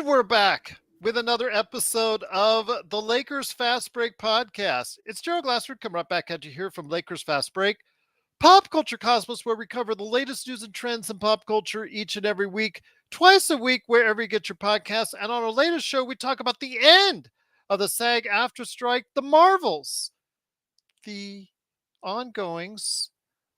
we're back with another episode of the Lakers Fast Break podcast. It's Gerald Glassford coming right back at you here from Lakers Fast Break, Pop Culture Cosmos, where we cover the latest news and trends in pop culture each and every week, twice a week, wherever you get your podcasts. And on our latest show, we talk about the end of the SAG after strike, the Marvels, the ongoings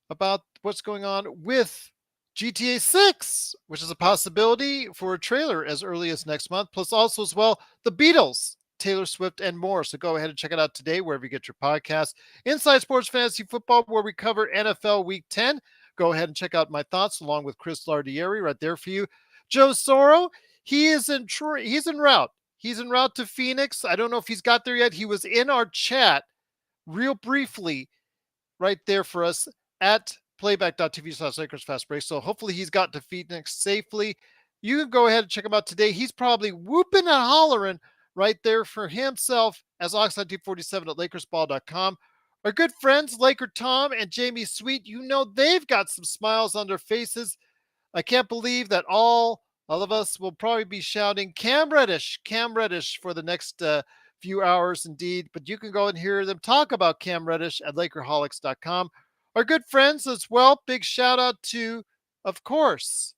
about what's going on with GTA 6, which is a possibility for a trailer as early as next month, plus also as well the Beatles, Taylor Swift, and more. So go ahead and check it out today wherever you get your podcast. Inside Sports Fantasy Football, where we cover NFL Week 10. Go ahead and check out my thoughts along with Chris Lardieri right there for you. Joe Soro, he's en route. He's en route to Phoenix. I don't know if he's got there yet. He was in our chat real briefly right there for us at playback.tv/Lakers Fast Break. So hopefully he's got to Phoenix safely. You can go ahead and check him out today. He's probably whooping and hollering right there for himself as Oxide247 at LakersBall.com. Our good friends, Laker Tom and Jamie Sweet, you know they've got some smiles on their faces. I can't believe that all of us will probably be shouting Cam Reddish for the next few hours indeed. But you can go and hear them talk about Cam Reddish at Lakerholics.com. Our good friends as well. Big shout out to, of course,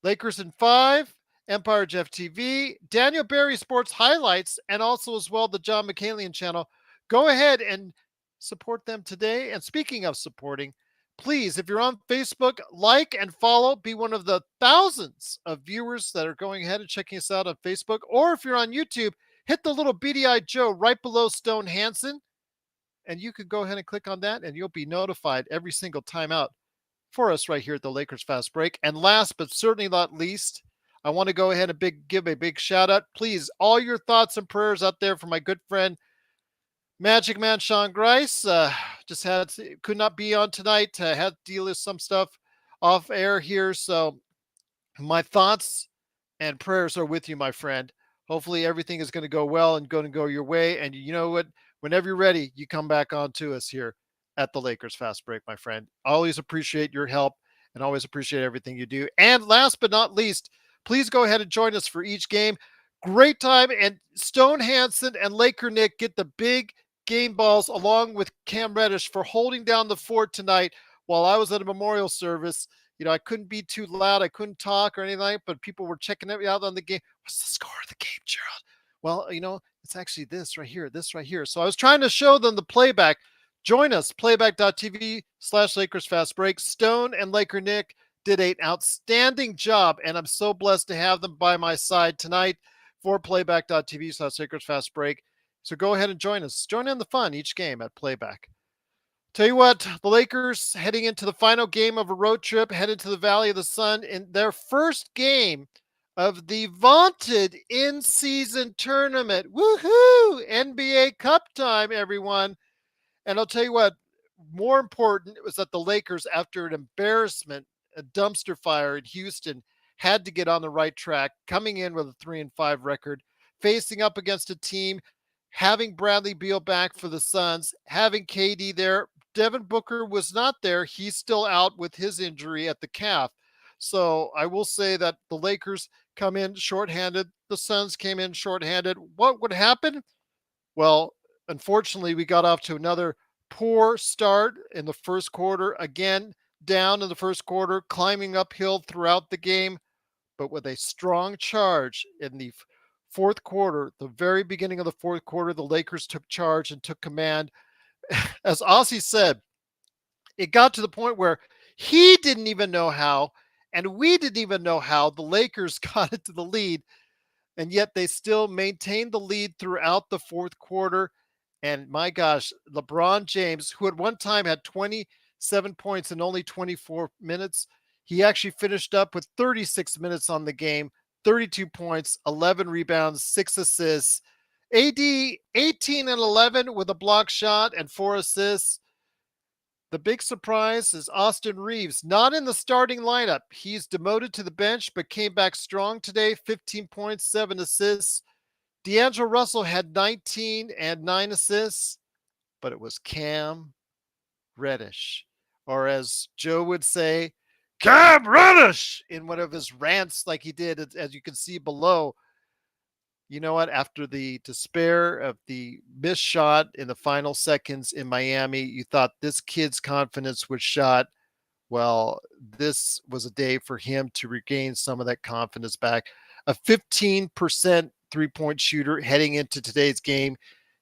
Lakers in 5, Empire Jeff TV, Daniel Barry Sports Highlights, and also as well the John McCalian channel. Go ahead and support them today. And speaking of supporting, please, if you're on Facebook, like and follow. Be one of the thousands of viewers that are going ahead and checking us out on Facebook. Or if you're on YouTube, hit the little beady-eyed Joe right below Stone Hansen. And you can go ahead and click on that, and you'll be notified every single time out for us right here at the Lakers Fast Break. And last but certainly not least, I want to go ahead and give a big shout out. Please, all your thoughts and prayers out there for my good friend, Magic Man Sean Grice. Could not be on tonight. Had to deal with some stuff off air here. So my thoughts and prayers are with you, my friend. Hopefully everything is going to go well and going to go your way. And you know what? Whenever you're ready, you come back on to us here at the Lakers Fast Break, my friend. Always appreciate your help and always appreciate everything you do. And last but not least, please go ahead and join us for each game. Great time. And Stone Hansen and Laker Nick get the big game balls along with Cam Reddish for holding down the fort tonight while I was at a memorial service. You know, I couldn't be too loud. I couldn't talk or anything, but people were checking it out on the game. What's the score of the game, Gerald? Well, you know, it's actually this right here. So I was trying to show them the playback. Join us, playback.tv/Lakers Fast Break. Stone and Laker Nick did an outstanding job, and I'm so blessed to have them by my side tonight for playback.tv/Lakers Fast Break. So go ahead and join us. Join in the fun each game at Playback. Tell you what, the Lakers heading into the final game of a road trip, headed to the Valley of the Sun in their first game of the vaunted in-season tournament. Woohoo! NBA Cup time, everyone. And I'll tell you what, more important was that the Lakers, after an embarrassment, a dumpster fire in Houston, had to get on the right track, coming in with a 3-5 record, facing up against a team, having Bradley Beal back for the Suns, having KD there. Devin Booker was not there. He's still out with his injury at the calf. So I will say that the Lakers come in shorthanded. The Suns came in shorthanded. What would happen? Well, unfortunately, we got off to another poor start in the first quarter. Again, down in the first quarter, climbing uphill throughout the game, but with a strong charge in the fourth quarter, the very beginning of the fourth quarter, the Lakers took charge and took command. As Aussie said, it got to the point where he didn't even know how, and we didn't even know how the Lakers got into the lead, and yet they still maintained the lead throughout the fourth quarter. And my gosh, LeBron James, who at one time had 27 points in only 24 minutes, he actually finished up with 36 minutes on the game, 32 points, 11 rebounds, 6 assists. AD 18 and 11 with a block shot and 4 assists. The big surprise is Austin Reeves, not in the starting lineup. He's demoted to the bench, but came back strong today, 15 points, 7 assists. D'Angelo Russell had 19 and 9 assists, but it was Cam Reddish, or as Joe would say, Cam Reddish, in one of his rants like he did, as you can see below. you know what? After the despair of the missed shot in the final seconds in Miami, you thought this kid's confidence was shot. Well, this was a day for him to regain some of that confidence back. A 15% 3-point shooter heading into today's game.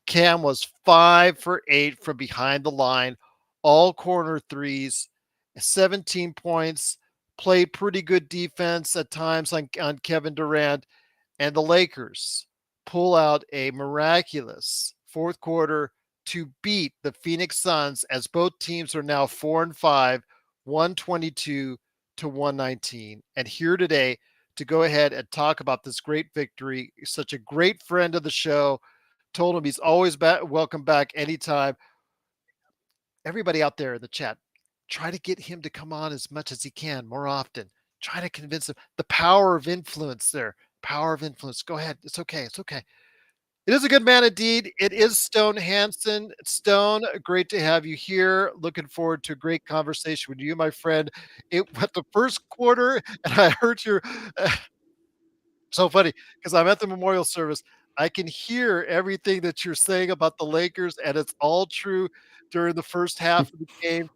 Cam was 5 for 8 from behind the line, all corner threes, 17 points, played pretty good defense at times on Kevin Durant, and the Lakers pull out a miraculous fourth quarter to beat the Phoenix Suns as both teams are now 4 and 5, 122 to 119. And here today to go ahead and talk about this great victory, such a great friend of the show, told him he's always welcome back anytime. Everybody out there in the chat, try to get him to come on as much as he can more often. Try to convince him. The power of influence there. Power of influence. Go ahead. It's okay. It's okay. It is a good man indeed. It is Stone Hansen. Stone, great to have you here. Looking forward to a great conversation with you, my friend. It went the first quarter, and I heard your so funny because I'm at the memorial service. I can hear everything that you're saying about the Lakers, and it's all true during the first half of the game.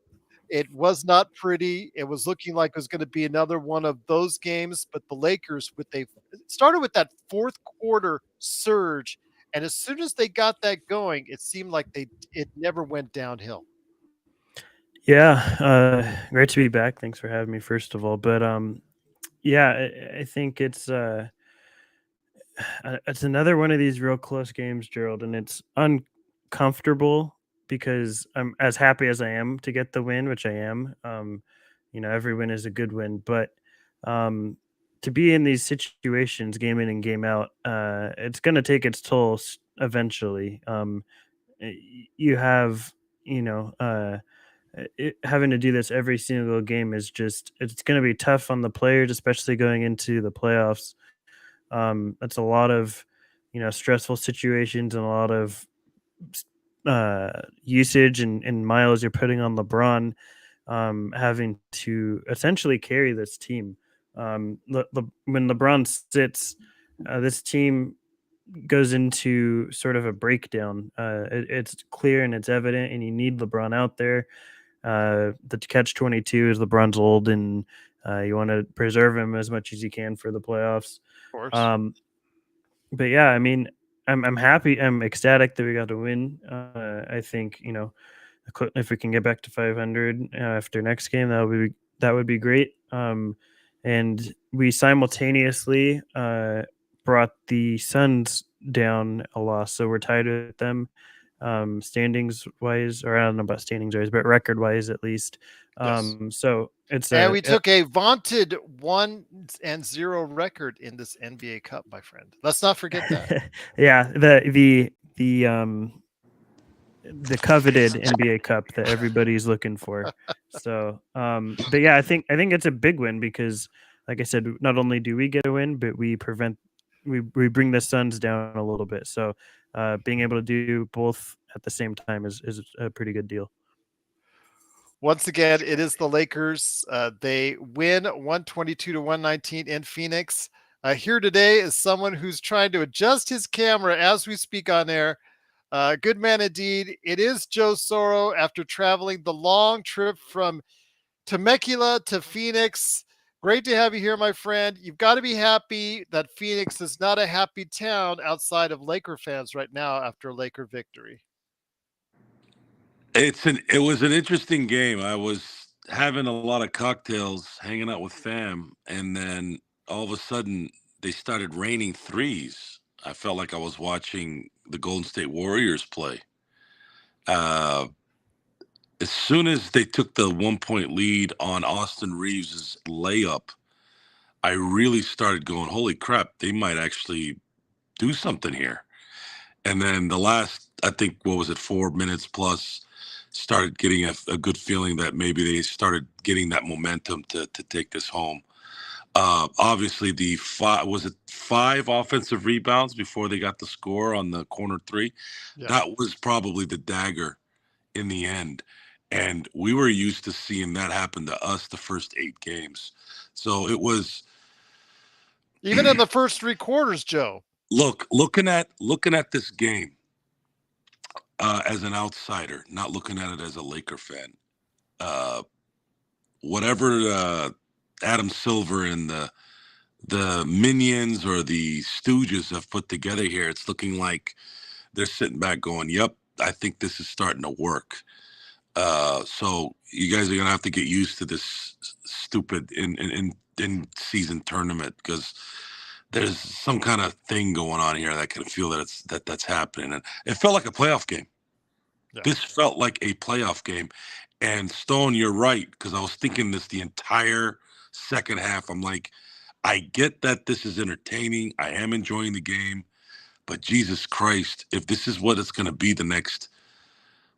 It was not pretty. It was looking like it was going to be another one of those games, but the Lakers with they started with that fourth quarter surge, and as soon as they got that going, it seemed like it never went downhill. Yeah, great to be back. Thanks for having me, first of all. But yeah, I think it's another one of these real close games, Gerald, and it's uncomfortable because I'm as happy as I am to get the win, which I am. Every win is a good win, but um, to be in these situations, game in and game out, it's going to take its toll eventually. You have, you know. Having to do this every single game is just it's going to be tough on the players, especially going into the playoffs. That's a lot of stressful situations and a lot of usage and miles you're putting on LeBron, having to essentially carry this team. When LeBron sits, this team goes into sort of a breakdown. It's clear and it's evident, and you need LeBron out there. The catch 22 is LeBron's old, and you want to preserve him as much as you can for the playoffs. Of course. Um, but yeah, I mean, I'm happy. I'm ecstatic that we got to win. I think if we can get back to 500 after next game, that would be great. And we simultaneously brought the Suns down a loss, so we're tied with them standings wise, or I don't know about standings wise, but record wise at least. Yes. So it's And we took a vaunted 1-0 record in this NBA Cup, my friend. Let's not forget that. yeah, the coveted NBA Cup that everybody's looking for. So, but yeah, I think it's a big win because, like I said, not only do we get a win, but we bring the Suns down a little bit. So, being able to do both at the same time is a pretty good deal. Once again, it is the Lakers. They win 122 to 119 in Phoenix. Here today is someone who's trying to adjust his camera as we speak on air. Good man indeed. It is Joe Soro after traveling the long trip from Temecula to Phoenix. Great to have you here, my friend. You've got to be happy that Phoenix is not a happy town outside of Laker fans right now after a Laker victory. It was an interesting game. I was having a lot of cocktails, hanging out with fam, and then all of a sudden they started raining threes. I felt like I was watching the Golden State Warriors play. Uh, as soon as they took the 1 point lead on Austin Reeves' layup, I really started going, "Holy crap! They might actually do something here." And then the last, I think, what was it, 4 minutes plus, started getting a good feeling that maybe they started getting that momentum to take this home. Obviously, the five offensive rebounds before they got the score on the corner three. Yeah. That was probably the dagger in the end. And we were used to seeing that happen to us the first 8 games. So it was Even in the first three quarters, Joe. looking at this game as an outsider, not looking at it as a Laker fan. Whatever Adam Silver and the minions or the stooges have put together here, it's looking like they're sitting back going, "Yep, I think this is starting to work." So you guys are gonna have to get used to this stupid in season tournament because there's some kind of thing going on here that I can feel that's happening, and it felt like a playoff game. Yeah. This felt like a playoff game. And Stone, you're right, because I was thinking this the entire second half. I'm like, I get that this is entertaining. I am enjoying the game, but Jesus Christ, if this is what it's going to be the next,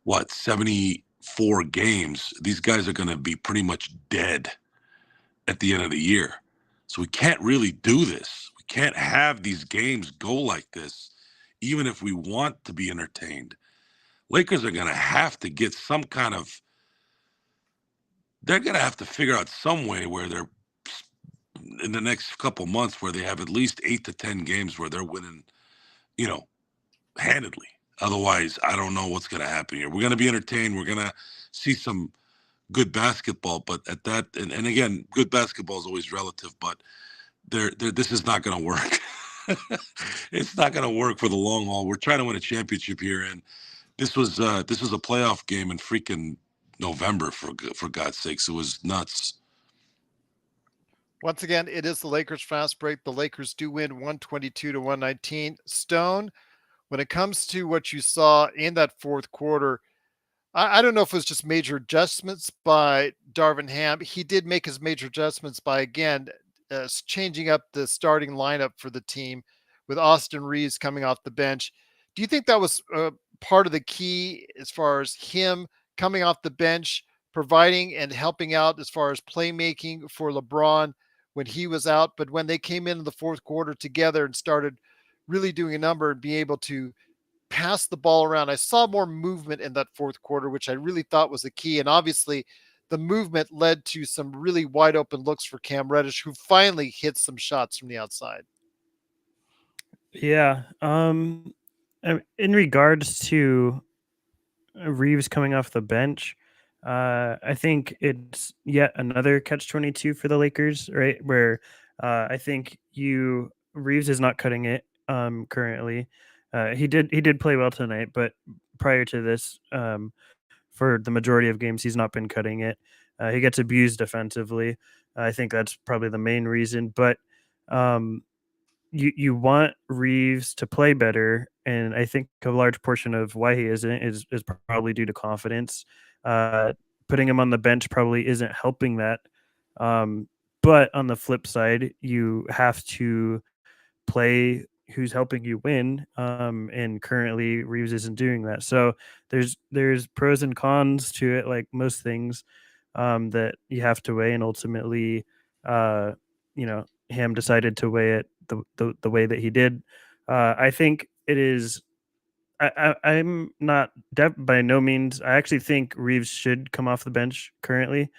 74 games, these guys are going to be pretty much dead at the end of the year. So we can't really do this. We can't have these games go like this, even if we want to be entertained. Lakers are going to have to get some kind of, they're going to have to figure out some way where they're in the next couple months where they have at least 8 to 10 games where they're winning, handedly. Otherwise, I don't know what's going to happen here. We're going to be entertained. We're going to see some good basketball, but at that, and again, good basketball is always relative, but this is not going to work. It's not going to work for the long haul. We're trying to win a championship here, and this was a playoff game in freaking November, for God's sakes. It was nuts. Once again, it is the Lakers fast break. The Lakers do win 122 to 119. Stone, when it comes to what you saw in that fourth quarter, I don't know if it was just major adjustments by Darvin Ham. He did make his major adjustments by, again, changing up the starting lineup for the team with Austin Reeves coming off the bench. Do you think that was part of the key as far as him coming off the bench, providing and helping out as far as playmaking for LeBron when he was out? But when they came in the fourth quarter together and started really doing a number and be able to pass the ball around, I saw more movement in that fourth quarter, which I really thought was the key. And obviously the movement led to some really wide open looks for Cam Reddish, who finally hit some shots from the outside. Yeah. In regards to Reeves coming off the bench, I think it's yet another catch-22 for the Lakers, right? Where I think Reeves is not cutting it currently. He did play well tonight, but prior to this, for the majority of games, he's not been cutting it. He gets abused defensively. I think that's probably the main reason. But you want Reeves to play better, and I think a large portion of why he isn't is probably due to confidence. Putting him on the bench probably isn't helping that. But on the flip side, you have to play who's helping you win, and currently Reeves isn't doing that. So there's pros and cons to it, like most things, that you have to weigh, and ultimately, Ham decided to weigh it the way that he did. I think it is. I'm not by no means. I actually think Reeves should come off the bench currently.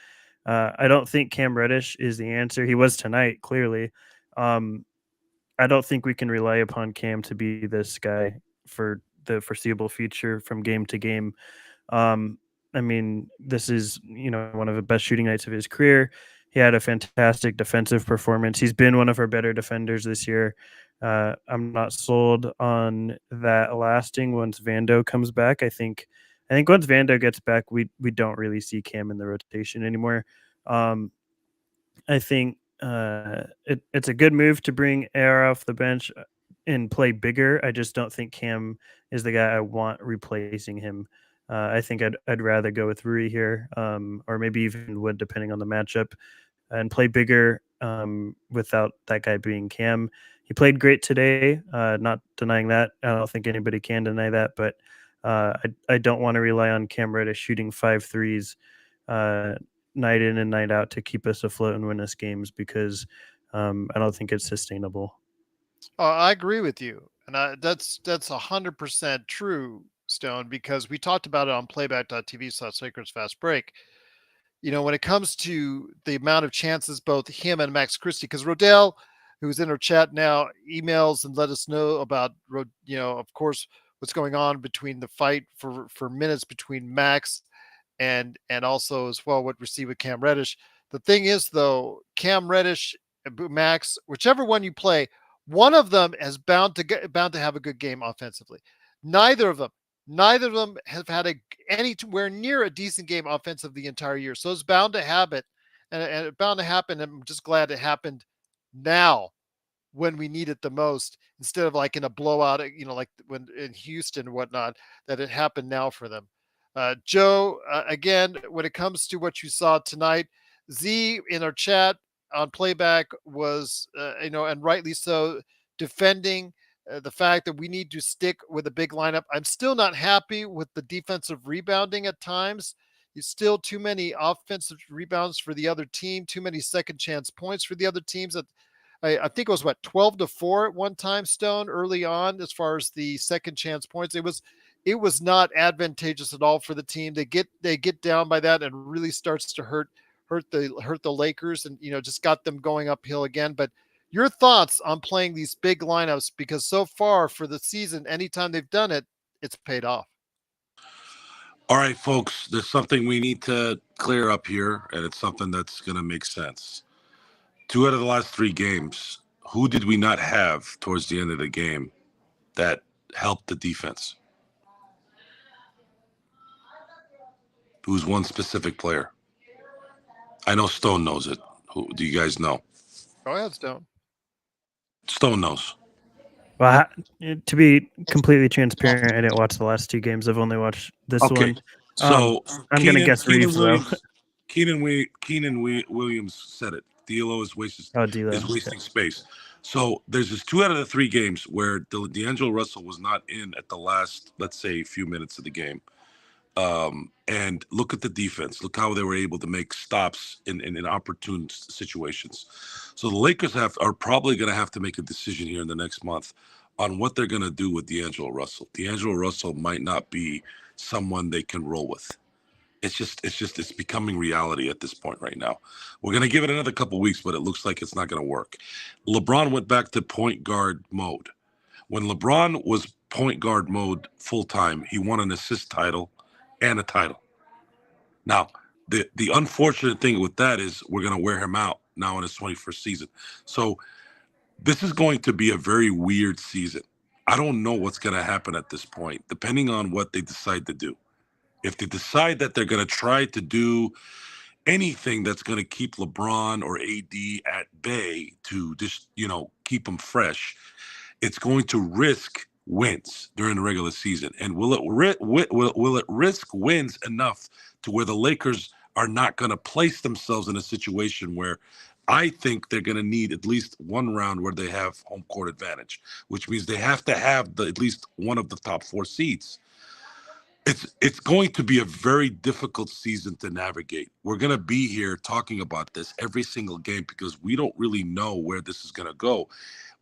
I don't think Cam Reddish is the answer. He was tonight, clearly. I don't think we can rely upon Cam to be this guy for the foreseeable future from game to game. I mean, this is, one of the best shooting nights of his career. He had a fantastic defensive performance. He's been one of our better defenders this year. I'm not sold on that lasting once Vando comes back. I think once Vando gets back, we don't really see Cam in the rotation anymore. I think it's a good move to bring AR off the bench and play bigger. I just don't think Cam is the guy I want replacing him. I think I'd rather go with Rui here, or maybe even Wood, depending on the matchup, and play bigger without that guy being Cam. He played great today, not denying that. I don't think anybody can deny that, but I don't want to rely on Cam Reddish shooting 5 threes night in and night out to keep us afloat and win us games, because I don't think it's sustainable. I agree with you, and that's 100% true, Stone, because we talked about it on playback.tv/Lakers Fast Break. When it comes to the amount of chances both him and Max Christie, because Rodell, who's in our chat now, emails and let us know about, of course, what's going on between the fight for minutes between Max and also as well what we see with Cam Reddish. The thing is though, Cam Reddish, Max, whichever one you play, one of them is bound to have a good game offensively. Neither of them, neither of them have had anywhere near a decent game offensive the entire year. So it's bound to happen, and it's bound to happen. I'm just glad it happened now when we need it the most, instead of like in a blowout, like when in Houston and whatnot, that it happened now for them. Joe, again, when it comes to what you saw tonight, Z in our chat on playback was, and rightly so, defending the fact that we need to stick with a big lineup. I'm still not happy with the defensive rebounding at times. It's still too many offensive rebounds for the other team, too many second chance points for the other teams. That I think it was what 12-4 at one time, Stone, early on, as far as the second chance points. It was not advantageous at all for the team. They get down by that and really starts to hurt the Lakers, and just got them going uphill again. But your thoughts on playing these big lineups, because so far for the season, anytime they've done it, it's paid off. All right, folks, there's something we need to clear up here, and it's something that's going to make sense. 2 out of the last 3 games, who did we not have towards the end of the game that helped the defense? Who's one specific player? I know Stone knows it. Who do you guys know? Go ahead, Stone. Stone knows. Well, to be completely transparent, I didn't watch the last 2 games. I've only watched this one. So I'm going to guess Reeves, though. Keenan Williams said it. D'Lo is wasting space. So there's just 2 out of the 3 games where D'Angelo Russell was not in at the last, let's say, few minutes of the game. And look at the defense. Look how they were able to make stops in opportune situations. So the Lakers are probably going to have to make a decision here in the next month on what they're going to do with D'Angelo Russell. D'Angelo Russell might not be someone they can roll with. It's becoming reality at this point right now. We're going to give it another couple weeks, but it looks like it's not going to work. LeBron went back to point guard mode. When LeBron was point guard mode full time, he won an assist title and a title. Now, the unfortunate thing with that is we're going to wear him out now in his 21st season. So this is going to be a very weird season. I don't know what's going to happen at this point, depending on what they decide to do. If they decide that they're going to try to do anything that's going to keep LeBron or AD at bay to just, keep them fresh, it's going to risk wins during the regular season. And will it risk wins enough to where the Lakers are not going to place themselves in a situation where I think they're going to need at least one round where they have home court advantage, which means they have to have at least one of the top 4 seeds. It's going to be a very difficult season to navigate. We're going to be here talking about this every single game because we don't really know where this is going to go,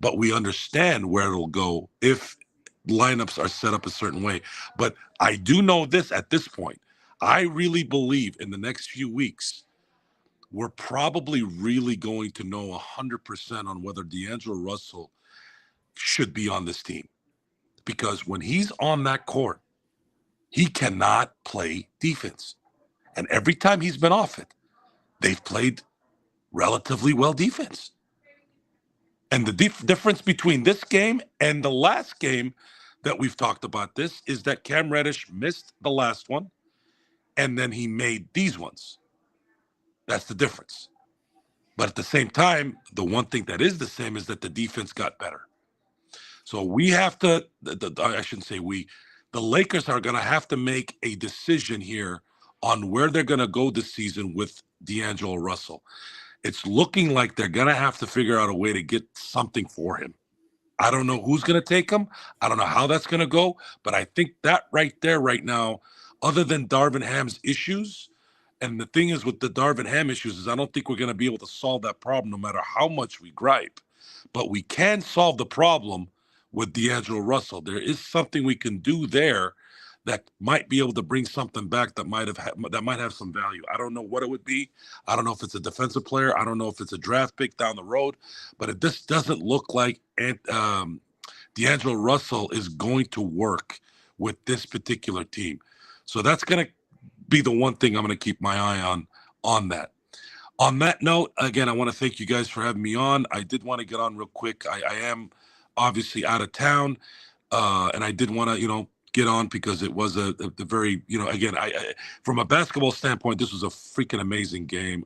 but we understand where it'll go if lineups are set up a certain way. But I do know this at this point. I really believe in the next few weeks, we're probably really going to know 100% on whether D'Angelo Russell should be on this team. Because when he's on that court, he cannot play defense. And every time he's been off it, they've played relatively well defense. And the difference between this game and the last game that we've talked about this is that Cam Reddish missed the last one, and then he made these ones. That's the difference. But at the same time, the one thing that is the same is that the defense got better. So we have to, I shouldn't say we, the Lakers are going to have to make a decision here on where they're going to go this season with D'Angelo Russell. It's looking like they're going to have to figure out a way to get something for him. I don't know who's going to take him. I don't know how that's going to go. But I think that right there, right now, other than Darvin Ham's issues, and the thing is with the Darvin Ham issues is I don't think we're going to be able to solve that problem no matter how much we gripe. But we can solve the problem with D'Angelo Russell. There is something we can do there that might be able to bring something back that might have some value. I don't know what it would be. I don't know if it's a defensive player. I don't know if it's a draft pick down the road, but it just doesn't look like D'Angelo Russell is going to work with this particular team. So that's going to be the one thing I'm going to keep my eye on that. On that note, again, I want to thank you guys for having me on. I did want to get on real quick. I am obviously out of town, and I did want to, get on because it was a very, again, from a basketball standpoint, this was a freaking amazing game.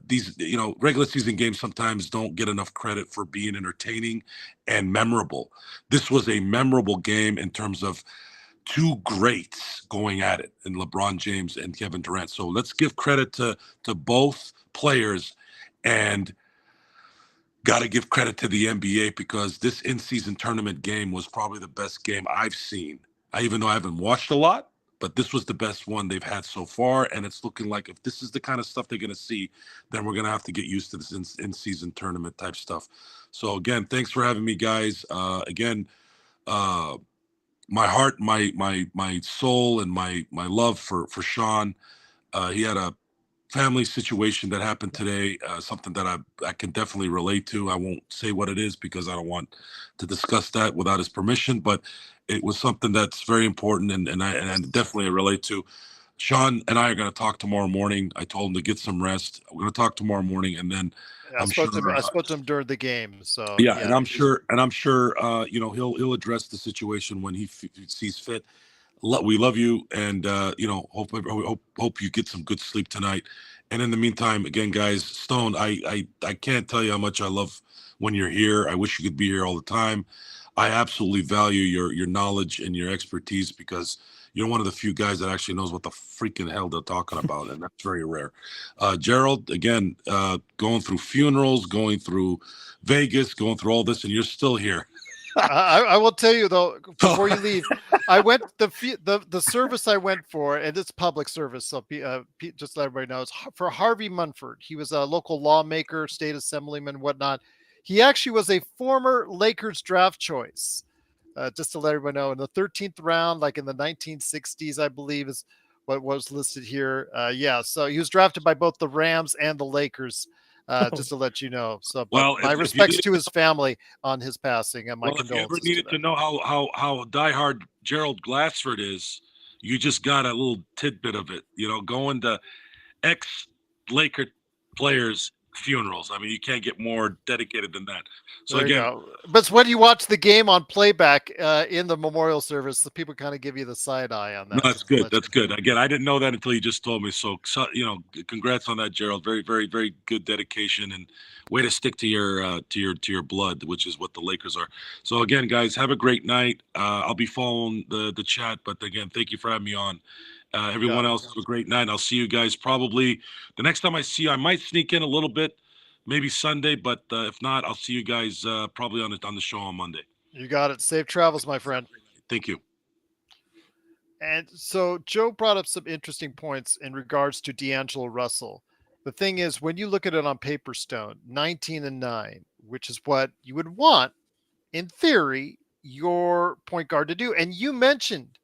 These, regular season games sometimes don't get enough credit for being entertaining and memorable. This was a memorable game in terms of two greats going at it, in LeBron James and Kevin Durant. So let's give credit to both players, and got to give credit to the NBA because this in-season tournament game was probably the best game I've seen. Even though I haven't watched a lot, but this was the best one they've had so far, and it's looking like if this is the kind of stuff they're going to see, then we're going to have to get used to this in-season tournament type stuff. So again, thanks for having me, guys. Again, my heart, my soul, and my love for Sean. He had a family situation that happened today, something that I can definitely relate to. I won't say what it is because I don't want to discuss that without his permission, but it was something that's very important, and I definitely relate to. Sean and I are going to talk tomorrow morning. I told him to get some rest. We're going to talk tomorrow morning, and then I I'm spoke sure. to him. I spoke to him during the game. So Yeah, and I'm sure, he'll address the situation when he sees fit. We love you, and hope you get some good sleep tonight. And in the meantime, again, guys, Stone, I can't tell you how much I love when you're here. I wish you could be here all the time. I absolutely value your knowledge and your expertise because you're one of the few guys that actually knows what the freaking hell they're talking about, and that's very rare. Gerald, again, going through funerals, going through Vegas, going through all this, and you're still here. I will tell you though, before you leave, I went the service I went for, and it's public service, so just to let everybody know, it's for Harvey Munford. He was a local lawmaker, state assemblyman, whatnot. He actually was a former Lakers draft choice. Just to let everybody know, in the 13th round, like in the 1960s, I believe is what was listed here. Yeah, so he was drafted by both the Rams and the Lakers. Just to let you know. So, but Well, my if you respects need to his family on his passing, and my Well, if you ever condolences to needed to them. know how diehard Gerald Glassford is, you just got a little tidbit of it. Going to ex Laker players' funerals. I mean, you can't get more dedicated than that. So There you again, go. But when you watch the game on playback in the memorial service, the people kind of give you the side eye on no, that. that's Just to good. let That's you good. Again, I didn't know that until you just told me. So congrats on that, Gerald. Very, very, very good dedication and way to stick to your blood, which is what the Lakers are. So again, guys, have a great night. I'll be following the chat, but again, thank you for having me on. Everyone else, have a great night. I'll see you guys probably the next time I see you. I might sneak in a little bit, maybe Sunday, but if not, I'll see you guys probably on the show on Monday. You got it. Safe travels, my friend. Thank you. And so Joe brought up some interesting points in regards to D'Angelo Russell. The thing is, when you look at it on paper, Stone, 19-9, which is what you would want, in theory, your point guard to do. And you mentioned,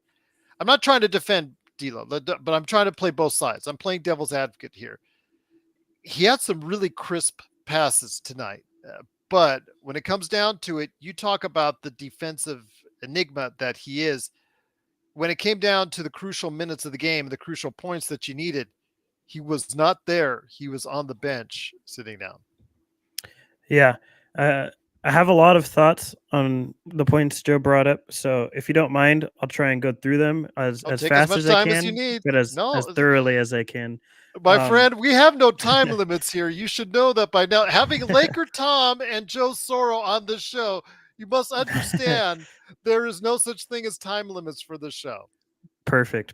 I'm not trying to defend D'Lo, but I'm trying to play both sides. I'm playing devil's advocate here. He had some really crisp passes tonight. But when it comes down to it, you talk about the defensive enigma that he is. When it came down to the crucial minutes of the game, the crucial points that you needed, he was not there. He was on the bench sitting down. Yeah. I have a lot of thoughts on the points Joe brought up. So if you don't mind, I'll try and go through them as I'll take fast as as much I time can, as you need. but as thoroughly as I can. My friend, we have no time limits here. You should know that by now. Having Laker Tom and Joe Soro on the show, you must understand there is no such thing as time limits for this show. Perfect.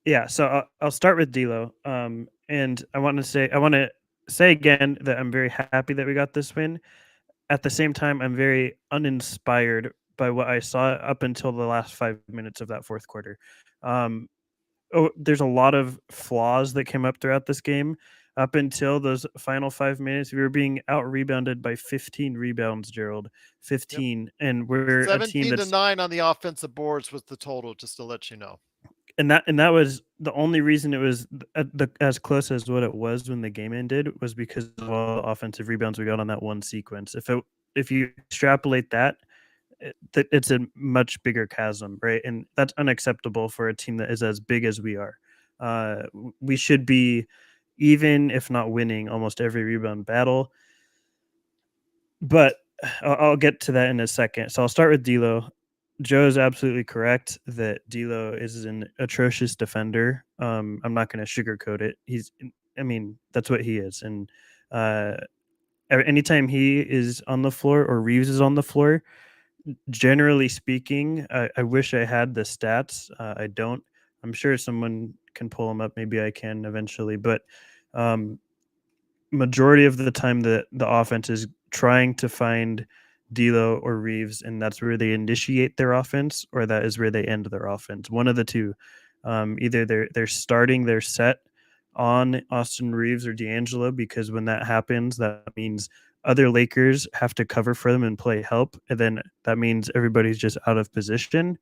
Yeah, so I'll start with D'Lo. And I want to say again that I'm very happy that we got this win. At the same time, I'm very uninspired by what I saw up until the last 5 minutes of that fourth quarter. There's a lot of flaws that came up throughout this game. up until those final 5 minutes, we were being out rebounded by 15 rebounds, Gerald. 15. And we're a team 17 to that's 9 on the offensive boards was the total, just to let you know. and that was the only reason it was as close as what it was when the game ended was because of all the offensive rebounds we got on that one sequence. If you extrapolate that, it's a much bigger chasm, right? And that's unacceptable for a team that is as big as we are. We should be even, if not winning, almost every rebound battle. But I'll get to that in a second. So I'll start with D'Lo. Joe is absolutely correct that D'Lo is an atrocious defender. I'm not going to sugarcoat it. I mean, that's what he is. And uh, anytime he is on the floor or Reeves is on the floor, generally speaking, I wish I had the stats. I don't. I'm sure someone can pull them up. Maybe I can eventually. But um, majority of the time, the offense is trying to find D'Lo or Reeves, and that's where they initiate their offense, or that is where they end their offense. One of the two. Either they're starting their set on Austin Reeves or D'Angelo, because when that happens, that means other Lakers have to cover for them and play help, and then that means everybody's just out of position,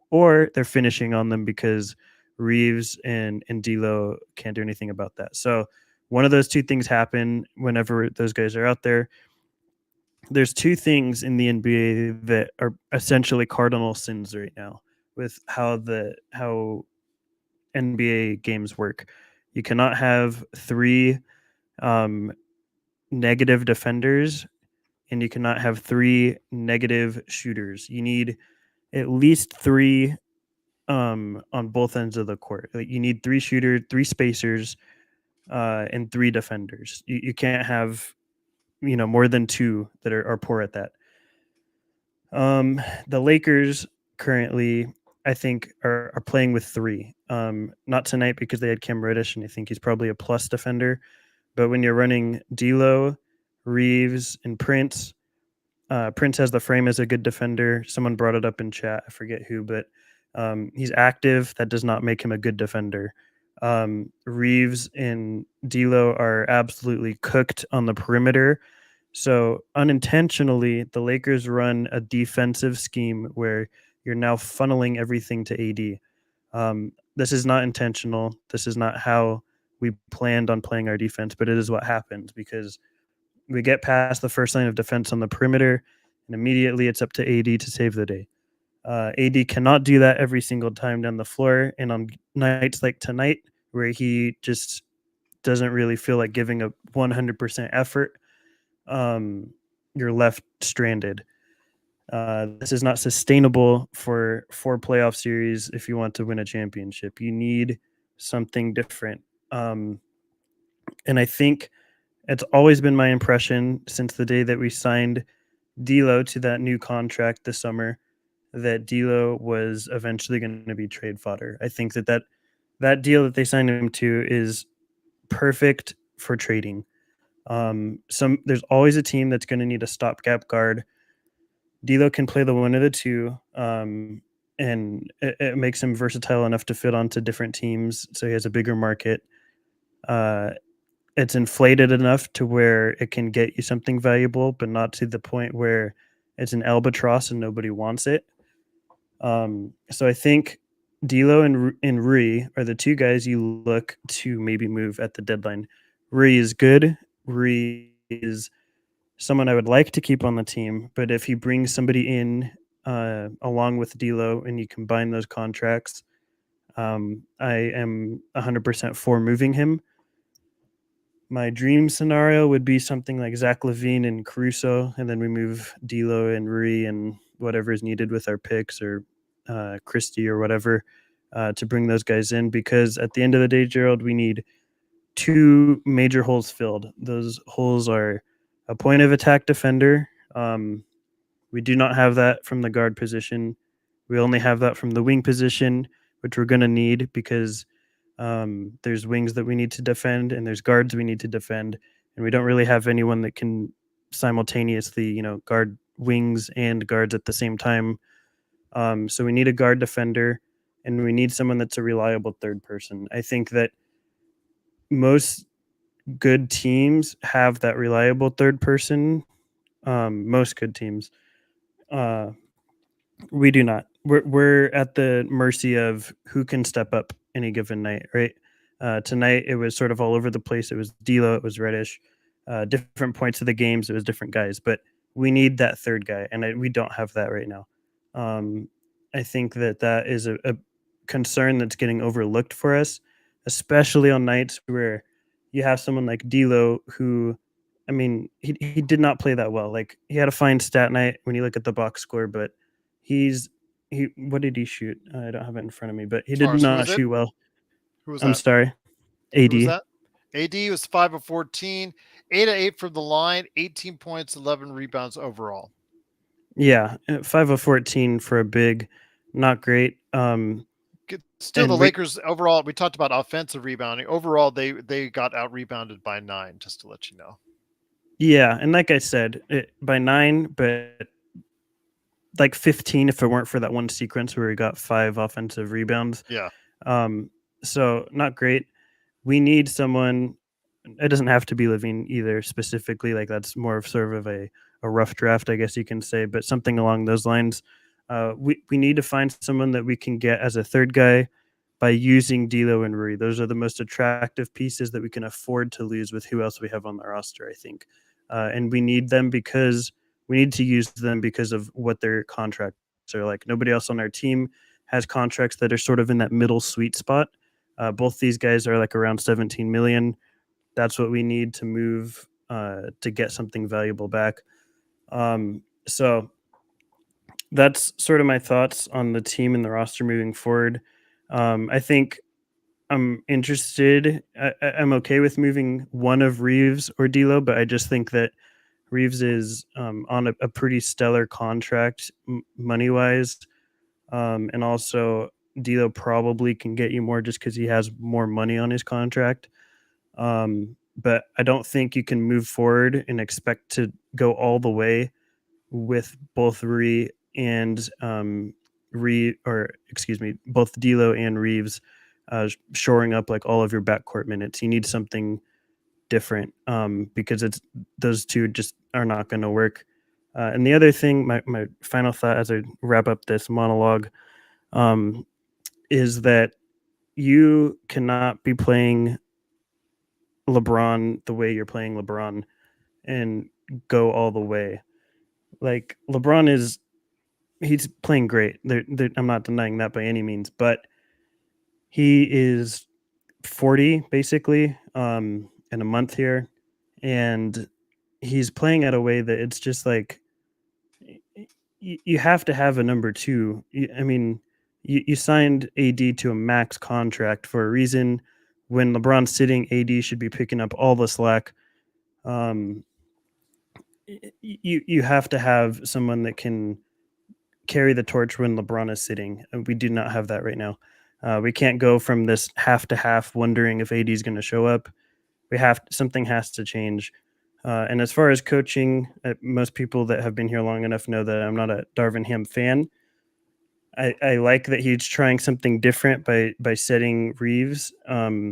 or they're finishing on them because Reeves and D'Lo can't do anything about that. So one of those two things happen whenever those guys are out there. There's two things in the NBA that are essentially cardinal sins right now with how NBA games work. You cannot have three um, negative defenders, and you cannot have three negative shooters. You need at least three on both ends of the court. Like, you need three shooters, three spacers, and three defenders. You can't have more than two that are poor at that. The Lakers currently, I think, are playing with three. Not tonight because they had Cam Reddish, and I think he's probably a plus defender. But when you're running D'Lo, Reeves, and Prince, Prince has the frame as a good defender. Someone brought it up in chat. I forget who, but he's active. That does not make him a good defender. Reeves and D'Lo are absolutely cooked on the perimeter. So unintentionally, the Lakers run a defensive scheme where you're now funneling everything to AD. This is not intentional. This is not how we planned on playing our defense, but it is what happens because we get past the first line of defense on the perimeter, and immediately it's up to AD to save the day. AD cannot do that every single time down the floor, and on nights like tonight, where he just doesn't really feel like giving a 100% effort, you're left stranded. This is not sustainable for playoff series. If you want to win a championship, you need something different. And I think it's always been my impression since the day that we signed D'Lo to that new contract this summer that D'Lo was eventually going to be trade fodder. I think that deal that they signed him to is perfect for trading. There's always a team that's going to need a stopgap guard. D'Lo can play the one of the two, and it makes him versatile enough to fit onto different teams, so he has a bigger market. It's inflated enough to where it can get you something valuable, but not to the point where it's an albatross and nobody wants it. So I think D'Lo and Rui are the two guys you look to maybe move at the deadline. Rui is good. Rui is someone I would like to keep on the team, but if he brings somebody in along with D'Lo and you combine those contracts, I am 100% for moving him. My dream scenario would be something like Zach LaVine and Caruso, and then we move D'Lo and Rui and whatever is needed with our picks, or Christie or whatever, to bring those guys in. Because at the end of the day, Gerald, we need two major holes filled. Those holes are a point of attack defender. We do not have that from the guard position. We only have that from the wing position, which we're going to need because there's wings that we need to defend and there's guards we need to defend. And we don't really have anyone that can simultaneously, guard wings and guards at the same time. So we need a guard defender, and we need someone that's a reliable third person. I think that most good teams have that reliable third person. Most good teams. Uh, we do not. We're at the mercy of who can step up any given night, right? Tonight it was sort of all over the place. It was D'Lo, it was Reddish, different points of the games. It was different guys, but we need that third guy, and we don't have that right now. Um, I think that is a concern that's getting overlooked for us, especially on nights where you have someone like D'Lo who, I mean, he did not play that well. Like he had a fine stat night when you look at the box score, but he's he what did he shoot? I don't have it in front of me, but he As did far as who not was it? shoot well. Who was I'm that? sorry. Who was AD. that? AD was 5 of 14, 8 of 8 from the line, 18 points, 11 rebounds overall. Yeah, 5 of 14 for a big, not great. Still, the And we Lakers overall. We talked about offensive rebounding. Overall, they got out rebounded by 9. Just to let you know. yeah, and like I said, by 9, but like 15 if it weren't for that one sequence where we got 5 offensive rebounds. Yeah. Um, so not great. We need someone. It doesn't have to be Levine either specifically. Like that's more of sort of a rough draft, I guess you can say, but something along those lines. We need to find someone that we can get as a third guy by using D'Lo and Rui. Those are the most attractive pieces that we can afford to lose with who else we have on the roster, I think. And we need them because we need to use them because of what their contracts are like. Nobody else on our team has contracts that are sort of in that middle sweet spot. Both these guys are like around 17 million. That's what we need to move to get something valuable back. So that's sort of my thoughts on the team and the roster moving forward. I think I'm interested. I'm okay with moving one of Reeves or D'Lo, but I just think that Reeves is on a pretty stellar contract money wise, and also D'Lo probably can get you more just because he has more money on his contract. But I don't think you can move forward and expect to go all the way with both both D'Lo and Reeves shoring up like all of your backcourt minutes. You need something different because it's those two just are not going to work. And the other thing, my final thought as I wrap up this monologue, is that you cannot be playing LeBron the way you're playing LeBron and go all the way. Like LeBron he's playing great. I'm not denying that by any means, but he is 40 basically in a month here, and he's playing at a way that it's just like you have to have a number two. I mean, you signed AD to a max contract for a reason. When LeBron's sitting, AD should be picking up all the slack. Um, you have to have someone that can carry the torch when LeBron is sitting. And we do not have that right now. We can't go from this half to half wondering if AD is going to show up. Something has to change. And as far as coaching, most people that have been here long enough know that I'm not a Darvin Ham fan. I like that he's trying something different by setting Reeves. I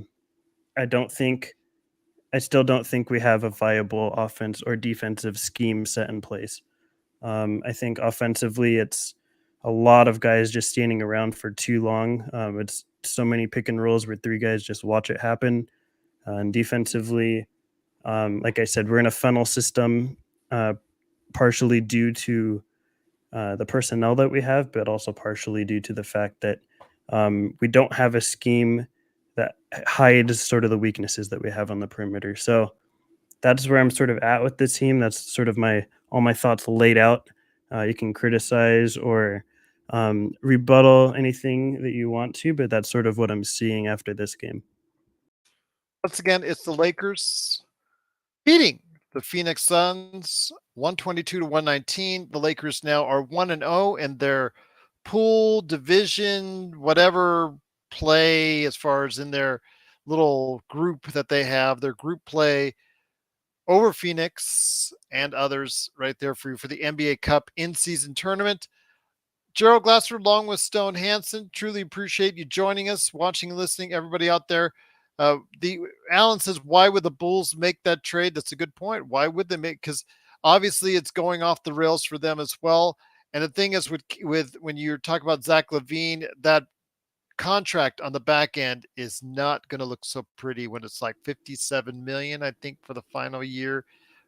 still don't think we have a viable offense or defensive scheme set in place. I think offensively, it's a lot of guys just standing around for too long. It's so many pick and rolls where 3 guys just watch it happen. And defensively, like I said, we're in a funnel system, partially due to the personnel that we have, but also partially due to the fact that we don't have a scheme that hides sort of the weaknesses that we have on the perimeter. So that's where I'm sort of at with the team. That's sort of all my thoughts laid out. You can criticize or rebuttal anything that you want to, but that's sort of what I'm seeing after this game. Once again, it's the Lakers beating the Phoenix Suns 122 to 119. The Lakers now are 1-0 in their pool division, whatever play as far as in their little group that they have, their group play over Phoenix and others right there for you for the NBA Cup in-season tournament. Gerald Glasser along with Stone Hansen. Truly appreciate you joining us, watching and listening. Everybody out there, The Alan says, why would the Bulls make that trade? That's a good point. Why would they make? Because obviously it's going off the rails for them as well. And the thing is, with when you talk about Zach LaVine, that contract on the back end is not going to look so pretty when it's like 57 million, I think, for the final year,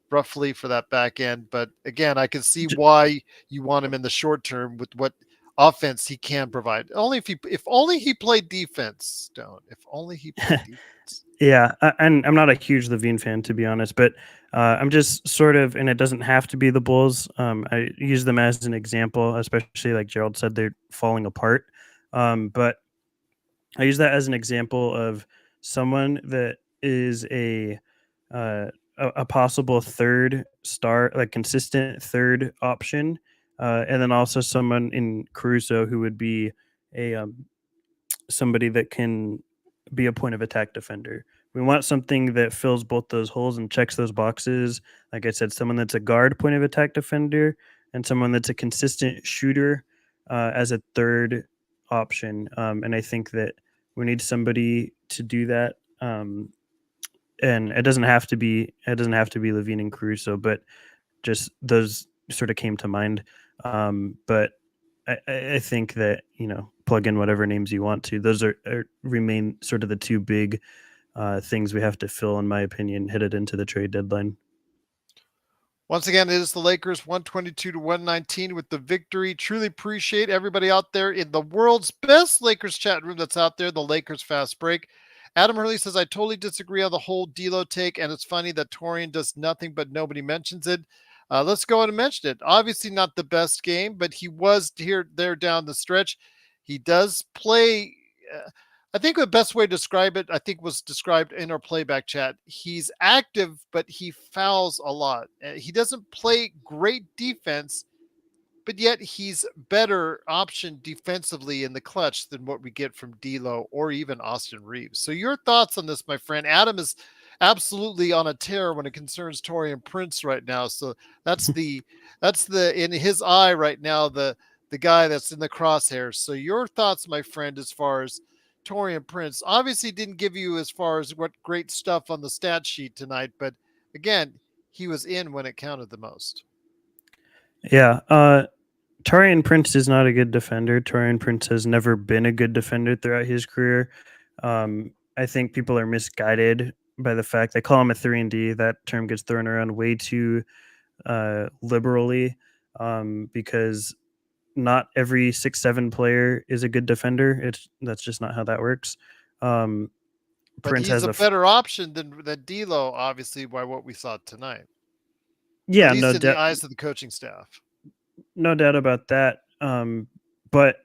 roughly for that back end. But again, I can see J- why you want him in the short term with what offense he can provide. Only if only he played defense, Stone. If only he played defense. Yeah, and I'm not a huge Levine fan, to be honest, but I'm just sort of, and it doesn't have to be the Bulls. I use them as an example, especially like Gerald said, they're falling apart. But I use that as an example of someone that is uh, a possible third star, like consistent third option, and then also someone in Caruso who would be a somebody that can be a point of attack defender. We want something that fills both those holes and checks those boxes. Like I said, someone that's a guard point of attack defender and someone that's a consistent shooter as a third option. And I think that we need somebody to do that. And it doesn't have to be Levine and Caruso, but just those sort of came to mind. But I think that plug in whatever names you want to. Those are remain sort of the two big things we have to fill, in my opinion, headed into the trade deadline. Once again, it is the Lakers 122 to 119 with the victory. Truly appreciate everybody out there in the world's best Lakers chat room that's out there, the Lakers Fast Break. Adam Hurley says, I totally disagree on the whole D'Lo take, and it's funny that Torian does nothing, but nobody mentions it. Let's go ahead and mention it. Obviously not the best game, but he was there down the stretch. He does play. I think the best way to describe it, I think, was described in our playback chat. He's active, but he fouls a lot. He doesn't play great defense, but yet he's better option defensively in the clutch than what we get from D'Lo or even Austin Reeves. So your thoughts on this, my friend? Adam is absolutely on a tear when it concerns Torian Prince right now. So that's the in his eye right now the guy that's in the crosshairs. So your thoughts, my friend, as far as Torian Prince obviously didn't give you as far as what great stuff on the stat sheet tonight, but again, he was in when it counted the most. Yeah, Taurean Prince is not a good defender. Taurean Prince has never been a good defender throughout his career. I think people are misguided by the fact they call him a 3 and D. That term gets thrown around way too liberally because not every 6'7" player is a good defender. That's just not how that works. Um, But Prince he's has a a better option than D'Lo, obviously, by what we saw tonight, at yeah, least in the eyes of the coaching staff. no doubt about that. But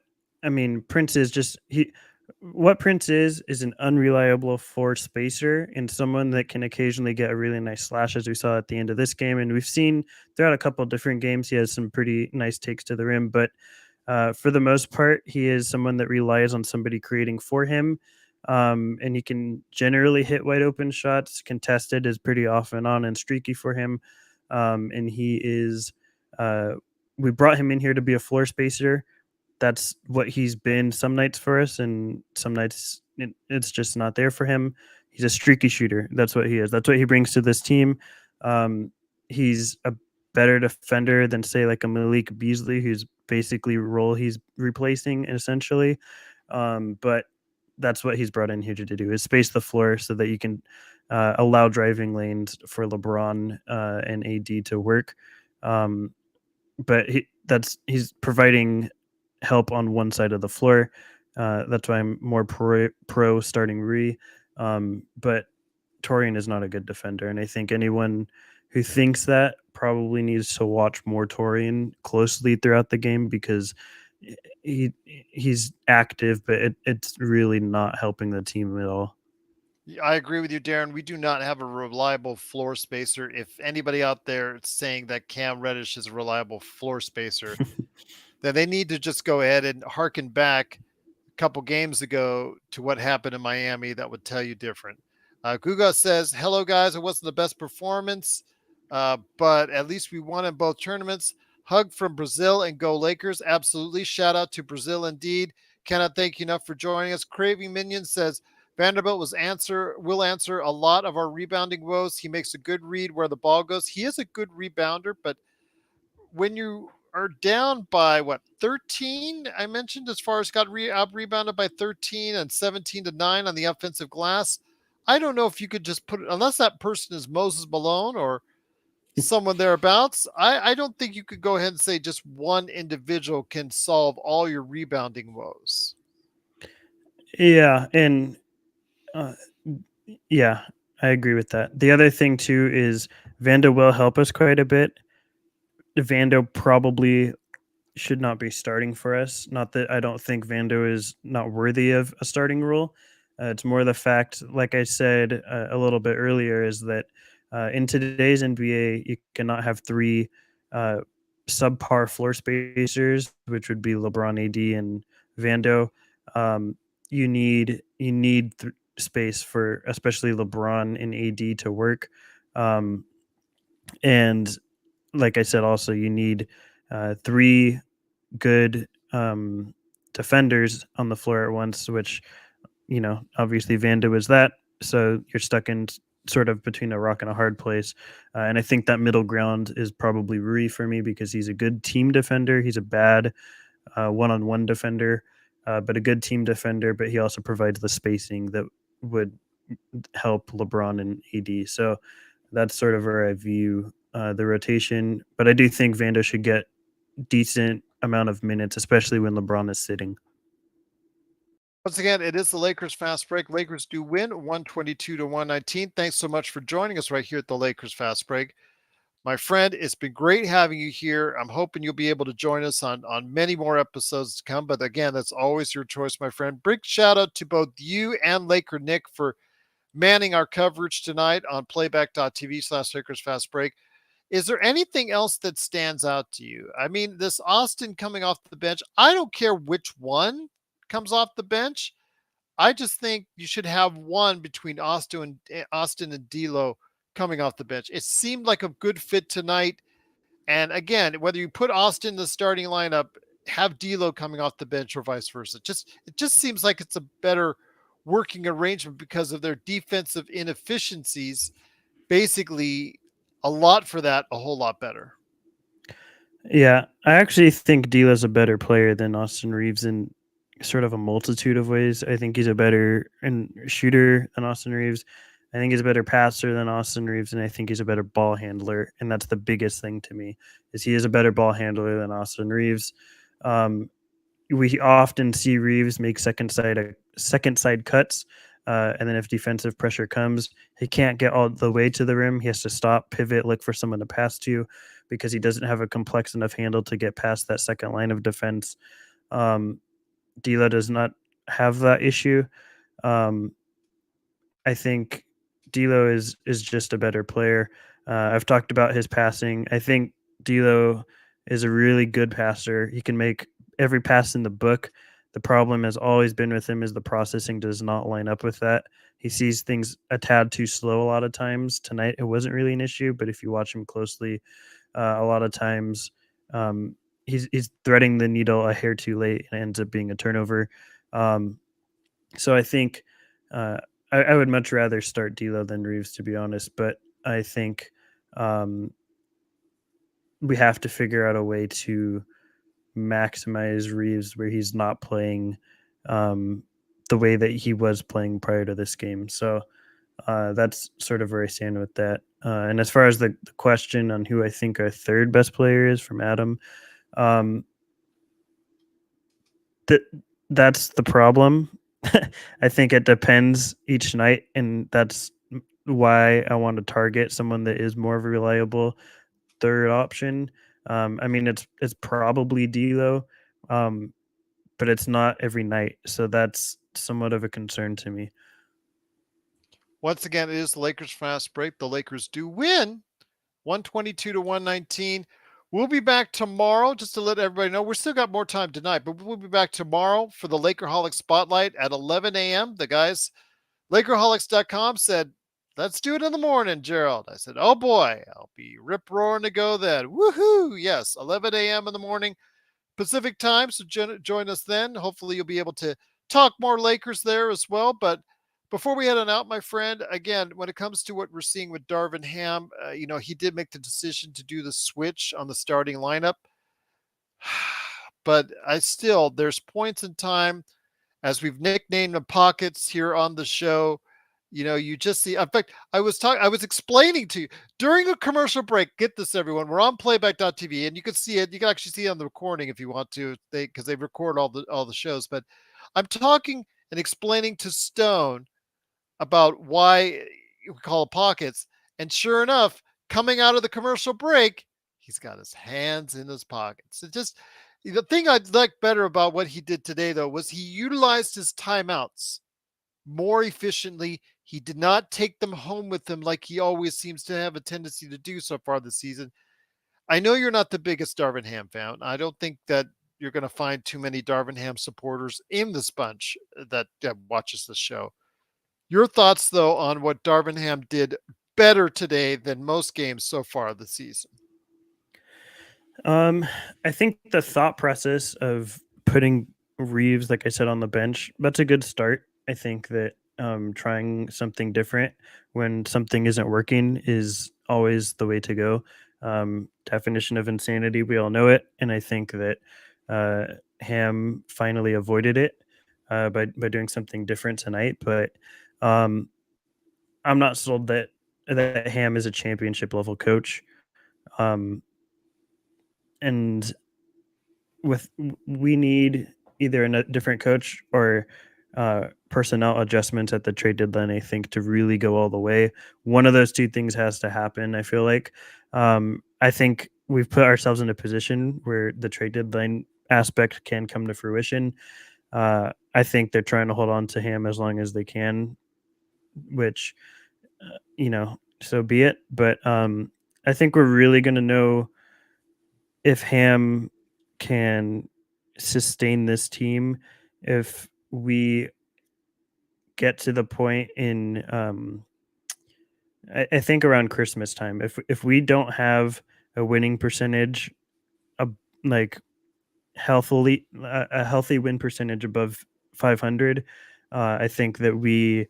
I mean, Prince is just he. What Prince is an unreliable floor spacer and someone that can occasionally get a really nice slash, as we saw at the end of this game, and we've seen throughout a couple of different games he has some pretty nice takes to the rim. But for the most part, he is someone that relies on somebody creating for him. And he can generally hit wide open shots. Contested is pretty often on and streaky for him. And he is. We brought him in here to be a floor spacer. That's what he's been some nights for us, and some nights it's just not there for him. He's a streaky shooter. That's what he is. That's what he brings to this team. He's a better defender than, say, like a Malik Beasley, who's basically role he's replacing essentially. But that's what he's brought in here to do, is space the floor so that you can allow driving lanes for LeBron and AD to work. But he's providing help on one side of the floor. That's why I'm more pro starting Rui. But Torian is not a good defender, and I think anyone who thinks that probably needs to watch more Torian closely throughout the game, because he's active, but it's really not helping the team at all. I agree with you, Darren. We do not have a reliable floor spacer. If anybody out there is saying that Cam Reddish is a reliable floor spacer, then they need to just go ahead and harken back a couple games ago to what happened in Miami. That would tell you different. Guga says, hello, guys. It wasn't the best performance, but at least we won in both tournaments. Hug from Brazil and go Lakers. Absolutely. Shout out to Brazil indeed. Cannot thank you enough for joining us. Craving Minion says, Vanderbilt will answer a lot of our rebounding woes. He makes a good read where the ball goes. He is a good rebounder, but when you are down by what 13, I mentioned as far as got out rebounded by 13 and 17 to 9 on the offensive glass. I don't know if you could just put it unless that person is Moses Malone or someone thereabouts. I don't think you could go ahead and say just one individual can solve all your rebounding woes. Yeah, and uh, yeah, I agree with that. The other thing too is Vando will help us quite a bit. Vando probably should not be starting for us. Not that I don't think Vando is not worthy of a starting role. It's more the fact, like I said a little bit earlier, is that in today's NBA, you cannot have three uh, subpar floor spacers, which would be LeBron, AD, and Vando. Um, you need space for especially LeBron and AD to work, and like I said, also you need three good defenders on the floor at once, which, obviously Vando is that. So you're stuck in sort of between a rock and a hard place. And I think that middle ground is probably Rui for me because he's a good team defender. He's a bad one-on-one defender, but a good team defender. But he also provides the spacing that would help LeBron and AD. So that's sort of where I view the rotation. But I do think Vando should get decent amount of minutes, especially when LeBron is sitting. Once again, it is the Lakers Fast Break. Lakers do win 122 to 119. Thanks so much for joining us right here at the Lakers Fast Break. My friend, it's been great having you here. I'm hoping you'll be able to join us on many more episodes to come. But again, that's always your choice, my friend. Big shout out to both you and Laker Nick for manning our coverage tonight on playback.tv/Lakers Fast Break. Is there anything else that stands out to you? I mean, this Austin coming off the bench, I don't care which one comes off the bench. I just think you should have one between Austin and D'Lo coming off the bench. It seemed like a good fit tonight. And again, whether you put Austin in the starting lineup, have D'Lo coming off the bench or vice versa. It just seems like it's a better working arrangement because of their defensive inefficiencies. Basically, a lot for that, a whole lot better. Yeah, I actually think D'Lo's a better player than Austin Reeves in sort of a multitude of ways. I think he's a better shooter than Austin Reeves. I think he's a better passer than Austin Reeves, and I think he's a better ball handler. And that's the biggest thing to me is he is a better ball handler than Austin Reeves. We often see Reeves make second side cuts, and then if defensive pressure comes, he can't get all the way to the rim. He has to stop, pivot, look for someone to pass to, because he doesn't have a complex enough handle to get past that second line of defense. D'Lo does not have that issue. I think D'Lo is just a better player. I've talked about his passing. I think D'Lo is a really good passer. He can make every pass in the book. The problem has always been with him is the processing does not line up with that. He sees things a tad too slow a lot of times. Tonight it wasn't really an issue, but if you watch him closely, a lot of times he's threading the needle a hair too late and ends up being a turnover. So I think I would much rather start D'Lo than Reeves, to be honest. But I think we have to figure out a way to maximize Reeves where he's not playing the way that he was playing prior to this game. So that's sort of where I stand with that. And as far as the question on who I think our third best player is from Adam, that's the problem. I think it depends each night, and that's why I want to target someone that is more of a reliable third option. I mean, it's probably D'Lo, but it's not every night, so that's somewhat of a concern to me. Once again, it is the Lakers Fast Break. The Lakers do win 122 to 119. We'll be back tomorrow just to let everybody know. We're still got more time tonight, but we'll be back tomorrow for the Lakerholic Spotlight at 11 a.m. The guys, Lakerholics.com said, let's do it in the morning, Gerald. I said, oh boy, I'll be rip roaring to go then. Woohoo! Yes, 11 a.m. in the morning Pacific time. So join us then. Hopefully you'll be able to talk more Lakers there as well. But Before we head on out, my friend, again, when it comes to what we're seeing with Darvin Ham, he did make the decision to do the switch on the starting lineup. But there's points in time, as we've nicknamed the pockets here on the show. You just see. In fact, I was explaining to you during a commercial break. Get this, everyone. We're on playback.tv, and you can see it. You can actually see it on the recording if you want to, because they record all the shows. But I'm talking and explaining to Stone about why we call it pockets. And sure enough, coming out of the commercial break, he's got his hands in his pockets. It just the thing I like better about what he did today, though, was he utilized his timeouts more efficiently. He did not take them home with him like he always seems to have a tendency to do so far this season. I know you're not the biggest Darvin Ham fan. I don't think that you're going to find too many Darvin Ham supporters in this bunch that watches the show. Your thoughts, though, on what Darvin Ham did better today than most games so far this season? I think the thought process of putting Reeves, like I said, on the bench, that's a good start. I think that trying something different when something isn't working is always the way to go. Definition of insanity, we all know it. And I think that Ham finally avoided it by doing something different tonight. But I'm not sold that Ham is a championship level coach. And we need either a different coach or personnel adjustments at the trade deadline, I think, to really go all the way. One of those two things has to happen, I feel like. I think we've put ourselves in a position where the trade deadline aspect can come to fruition. I think they're trying to hold on to Ham as long as they can, which, so be it. But I think we're really going to know if Ham can sustain this team if we get to the point in I think around Christmas time. If we don't have a winning percentage, a like healthily a healthy win percentage above 500, I think that we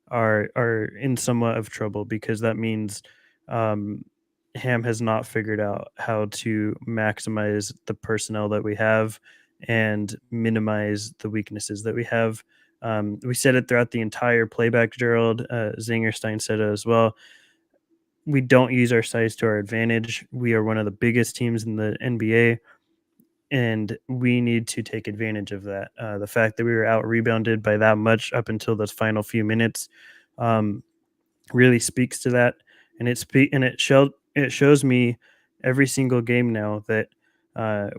are in somewhat of trouble, because that means Ham has not figured out how to maximize the personnel that we have and minimize the weaknesses that we have. We said it throughout the entire playback, Gerald. Zingerstein said it as well. We don't use our size to our advantage. We are one of the biggest teams in the NBA, and we need to take advantage of that. The fact that we were out rebounded by that much up until those final few minutes really speaks to that, and it shows me every single game now that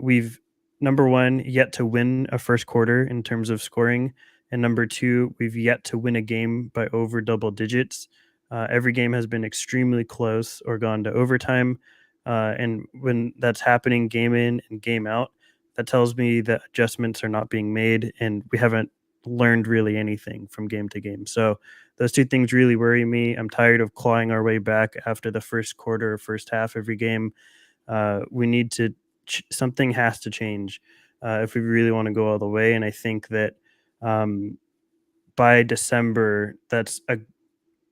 we've, number one, yet to win a first quarter in terms of scoring, and number two, we've yet to win a game by over double digits. Every game has been extremely close or gone to overtime, and when that's happening game in and game out, that tells me that adjustments are not being made, and we haven't learned really anything from game to game. So those two things really worry me. I'm tired of clawing our way back after the first quarter or first half every game. We need to something has to change if we really want to go all the way. And I think that by December, that's a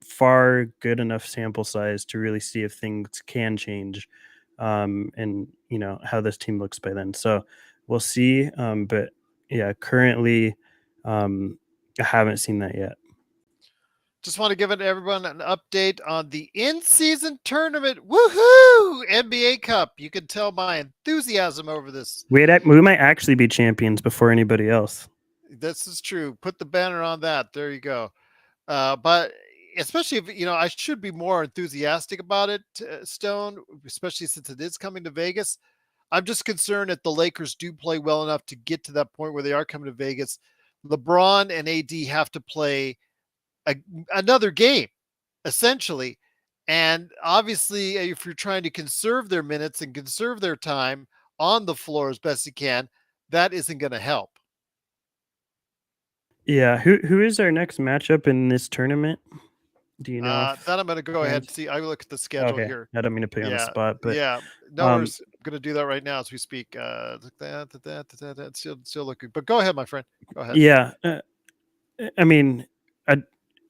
far good enough sample size to really see if things can change, and how this team looks by then. So we'll see. But yeah, currently, I haven't seen that yet. Just want to give everyone an update on the in-season tournament. Woohoo! NBA Cup. You can tell my enthusiasm over this. We might actually be champions before anybody else. This is true. Put the banner on that. There you go. But especially if, I should be more enthusiastic about it, Stone, especially since it is coming to Vegas. I'm just concerned that the Lakers do play well enough to get to that point where they are coming to Vegas. LeBron and AD have to play another game, essentially. And obviously, if you're trying to conserve their minutes and conserve their time on the floor as best you can, that isn't going to help. Yeah, who is our next matchup in this tournament? Do you know? That I'm going to go ahead and see. I will look at the schedule here. I don't mean to put you on the spot, but no, we're going to do that right now as we speak. Still looking, but go ahead, my friend. Go ahead. Yeah, I mean,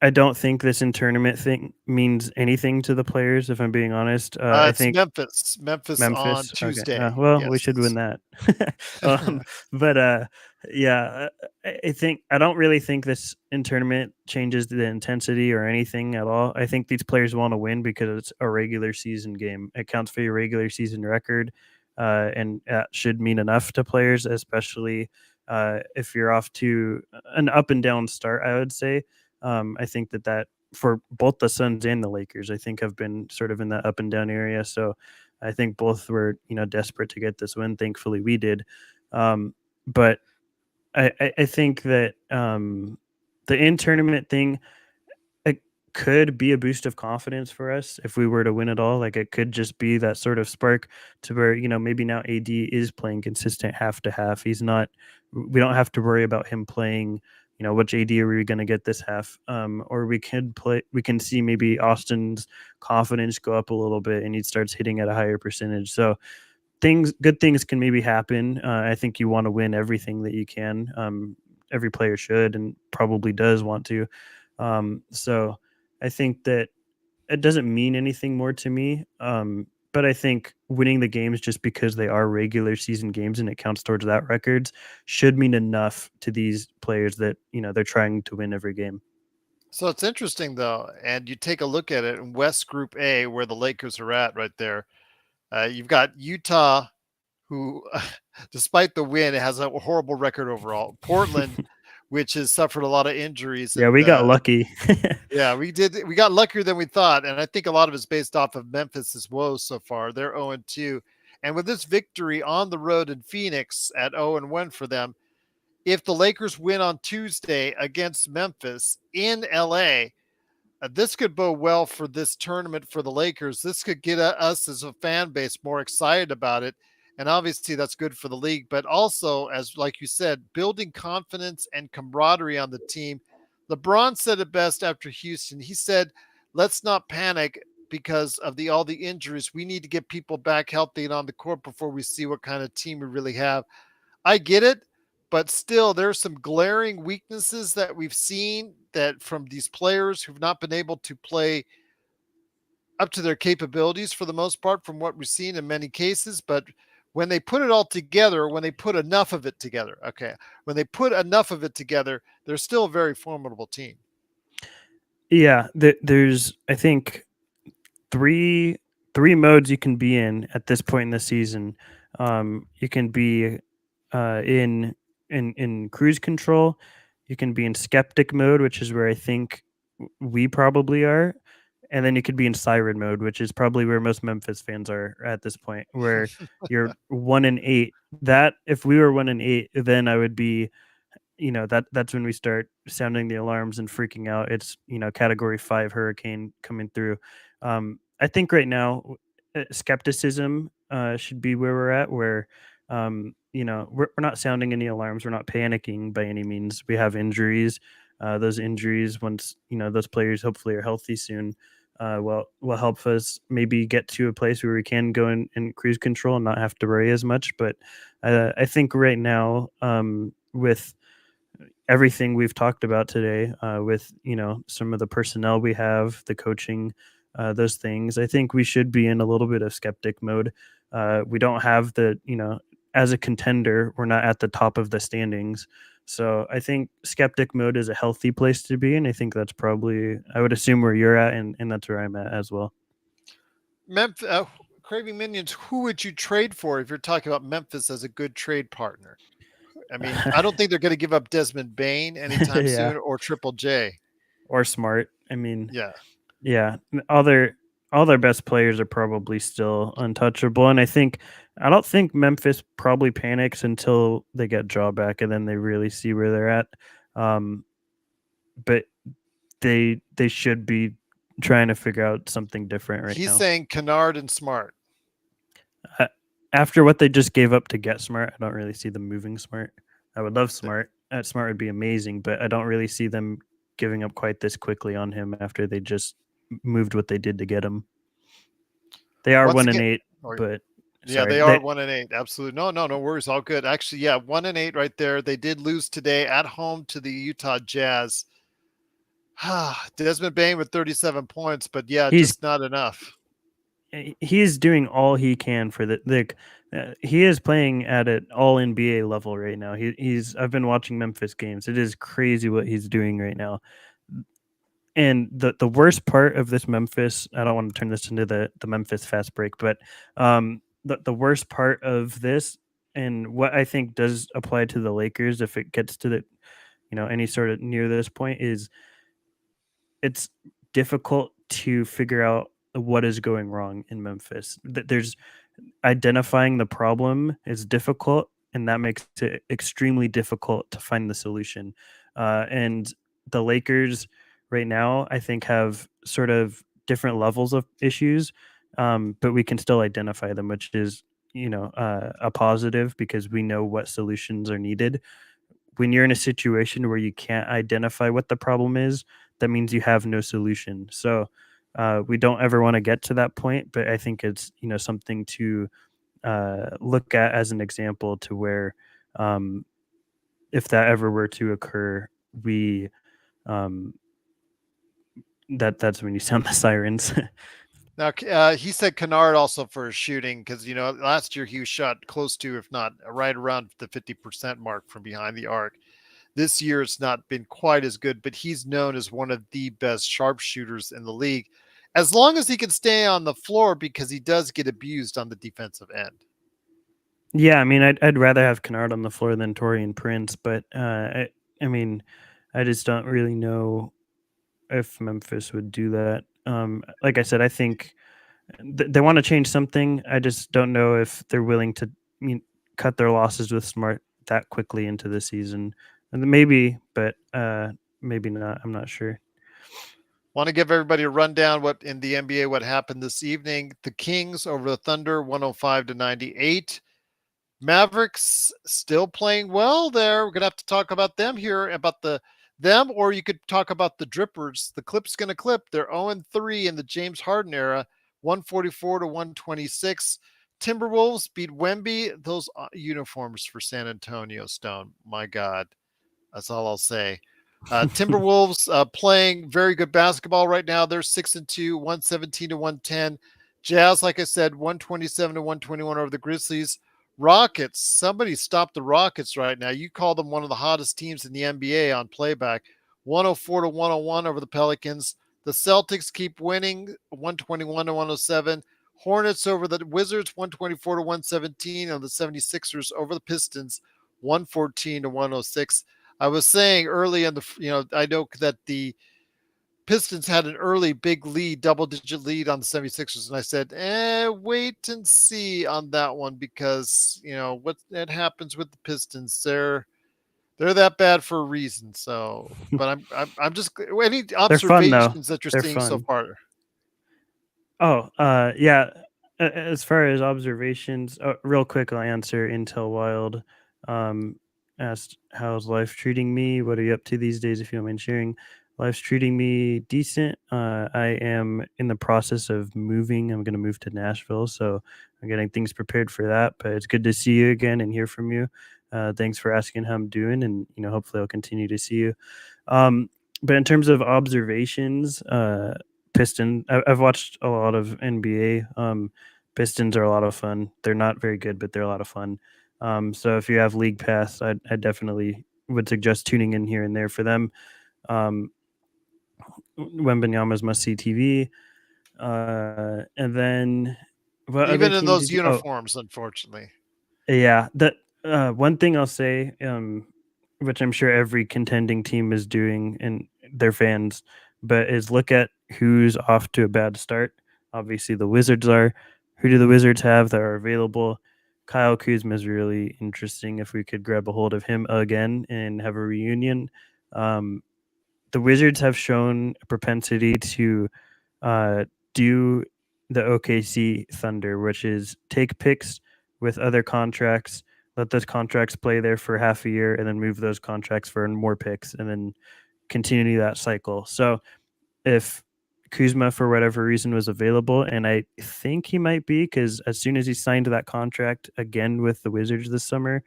I don't think this in tournament thing means anything to the players. If I'm being honest, I It's think Memphis on Memphis. Okay. Tuesday. Well, we should Yes. win that. But yeah, I think I don't really think this in tournament changes the intensity or anything at all. I think these players want to win because it's a regular season game. It counts for your regular season record, and that should mean enough to players, especially if you're off to an up and down start. I would say. I think that for both the Suns and the Lakers, I think have been sort of in that up and down area. So I think both were, desperate to get this win. Thankfully, we did. But I think that the in tournament thing, it could be a boost of confidence for us if we were to win it all. Like it could just be that sort of spark to where, maybe now AD is playing consistent half to half. He's not, we don't have to worry about him playing, which AD are we going to get this half? Or we can see maybe Austin's confidence go up a little bit and he starts hitting at a higher percentage. So good things can maybe happen. I think you want to win everything that you can. Every player should and probably does want to. So I think that it doesn't mean anything more to me. But I think winning the games just because they are regular season games and it counts towards that records should mean enough to these players that, they're trying to win every game. So it's interesting though, and you take a look at it in West Group A, where the Lakers are at right there. You've got Utah, who, despite the win, has a horrible record overall. Portland, which has suffered a lot of injuries, Yeah, and we got lucky. yeah, we did. We got luckier than we thought, and I think a lot of it's based off of Memphis's woes so far. They're 0-2, and with this victory on the road in Phoenix at 0-1 for them, if the Lakers win on Tuesday against Memphis in LA, this could bode well for this tournament for the Lakers. This could get us as a fan base more excited about it. And obviously that's good for the league, but also, as like you said, building confidence and camaraderie on the team. LeBron said it best after Houston. He said, let's not panic because of all the injuries. We need to get people back healthy and on the court before we see what kind of team we really have. I get it, but still there's some glaring weaknesses that we've seen that from these players who've not been able to play up to their capabilities for the most part from what we've seen in many cases. But when they put it all together, when they put enough of it together, when they put enough of it together, they're still a very formidable team. Yeah, there's I think three modes you can be in at this point in the season. You can be in cruise control. You can be in skeptic mode, which is where I think we probably are, and then you could be in siren mode, which is probably where most Memphis fans are at this point, where you're 1-8. That if we were 1-8, then I would be, that's when we start sounding the alarms and freaking out. It's category 5 hurricane coming through. I think right now skepticism should be where we're at, where we're not sounding any alarms, we're not panicking by any means. We have injuries. Those injuries, once those players hopefully are healthy soon, will help us maybe get to a place where we can go in cruise control and not have to worry as much. But I think right now, with everything we've talked about today, with some of the personnel we have, the coaching, those things, I think we should be in a little bit of skeptic mode. We don't have as a contender, we're not at the top of the standings. So I think skeptic mode is a healthy place to be. And I think that's probably, I would assume, where you're at, and that's where I'm at as well. Memphis, Craving Minions, who would you trade for if you're talking about Memphis as a good trade partner? I mean, I don't think they're going to give up Desmond Bain anytime Yeah. soon, or Triple J. Or Smart. I mean, yeah. All their best players are probably still untouchable. And I don't think Memphis probably panics until they get Jaw back and then they really see where they're at. But they should be trying to figure out something different right now. He's saying Kennard and Smart. After what they just gave up to get Smart, I don't really see them moving Smart. I would love Smart. Smart would be amazing, but I don't really see them giving up quite this quickly on him after they just moved what they did to get him. They are 1-8, but yeah, they are 1-8. Absolutely. No worries. All good. Actually, yeah, 1-8 right there. They did lose today at home to the Utah Jazz. Desmond Bain with 37 points, but yeah, He's just not enough. he's doing all he can for he is playing at an all NBA level right now. He's I've been watching Memphis games. It is crazy what he's doing right now. And the worst part of this Memphis, I don't want to turn this into the Memphis fast break, but the worst part of this and what I think does apply to the Lakers if it gets to the any sort of near this point is it's difficult to figure out what is going wrong in Memphis. There's identifying the problem is difficult, and that makes it extremely difficult to find the solution. And the Lakers right now, I think, have sort of different levels of issues, but we can still identify them, which is a positive because we know what solutions are needed. When you're in a situation where you can't identify what the problem is, that means you have no solution. So we don't ever want to get to that point, but I think it's something to look at as an example to where if that ever were to occur, we that's when you sound the sirens. Now, he said Kennard also for his shooting because, last year he was shot close to, if not right around the 50% mark from behind the arc. This year it's not been quite as good, but he's known as one of the best sharpshooters in the league, as long as he can stay on the floor because he does get abused on the defensive end. Yeah, I mean, I'd rather have Kennard on the floor than Torian Prince, but I mean, I just don't really know if Memphis would do that. Like I said, I think they want to change something. I just don't know if they're willing to cut their losses with Smart that quickly into the season. And maybe, but maybe not. I'm not sure. Want to give everybody a rundown what in the NBA what happened this evening. The Kings over the Thunder 105-98. Mavericks still playing well there. We're gonna have to talk about them here, about them, or you could talk about the Drippers. The Clip's gonna clip. They're 0-3 in the James Harden era, 144-126. Timberwolves beat Wemby. Those uniforms for San Antonio, Stone. My God, that's all I'll say. Timberwolves playing very good basketball right now. They're 6-2, 117-110. Jazz, like I said, 127-121 over the Grizzlies. Rockets, somebody stop the Rockets right now. You call them one of the hottest teams in the NBA on playback. 104-101 over the Pelicans. The Celtics keep winning, 121-107. Hornets over the Wizards, 124-117. And the 76ers over the Pistons, 114-106. I was saying early in I know that the Pistons had an early big lead, double-digit lead on the 76ers, and I said, wait and see on that one because what that happens with the Pistons, they're that bad for a reason. So, but I'm just any They're fun though. observations that you're They're seeing so fun. far. Oh, yeah. As far as observations, real quick, I'll answer Intel Wild. Asked, how's life treating me? What are you up to these days, if you don't mind sharing? Life's treating me decent. I am in the process of moving. I'm going to move to Nashville, so I'm getting things prepared for that. But it's good to see you again and hear from you. Thanks for asking how I'm doing, and hopefully I'll continue to see you. But in terms of observations, I've watched a lot of NBA. Pistons are a lot of fun. They're not very good, but they're a lot of fun. So if you have League Pass, I definitely would suggest tuning in here and there for them. Wembanyama's must-see TV. And then what other Even in team those did you? uniforms, unfortunately. Yeah, that one thing I'll say, which I'm sure every contending team is doing and their fans, but is look at who's off to a bad start. Obviously, the Wizards are. Who do the Wizards have that are available? Kyle Kuzma is really interesting. If we could grab a hold of him again and have a reunion, the Wizards have shown a propensity to do the OKC Thunder, which is take picks with other contracts, let those contracts play there for half a year, and then move those contracts for more picks, and then continue that cycle. So if Kuzma, for whatever reason, was available, and I think he might be, because as soon as he signed that contract again with the Wizards this summer,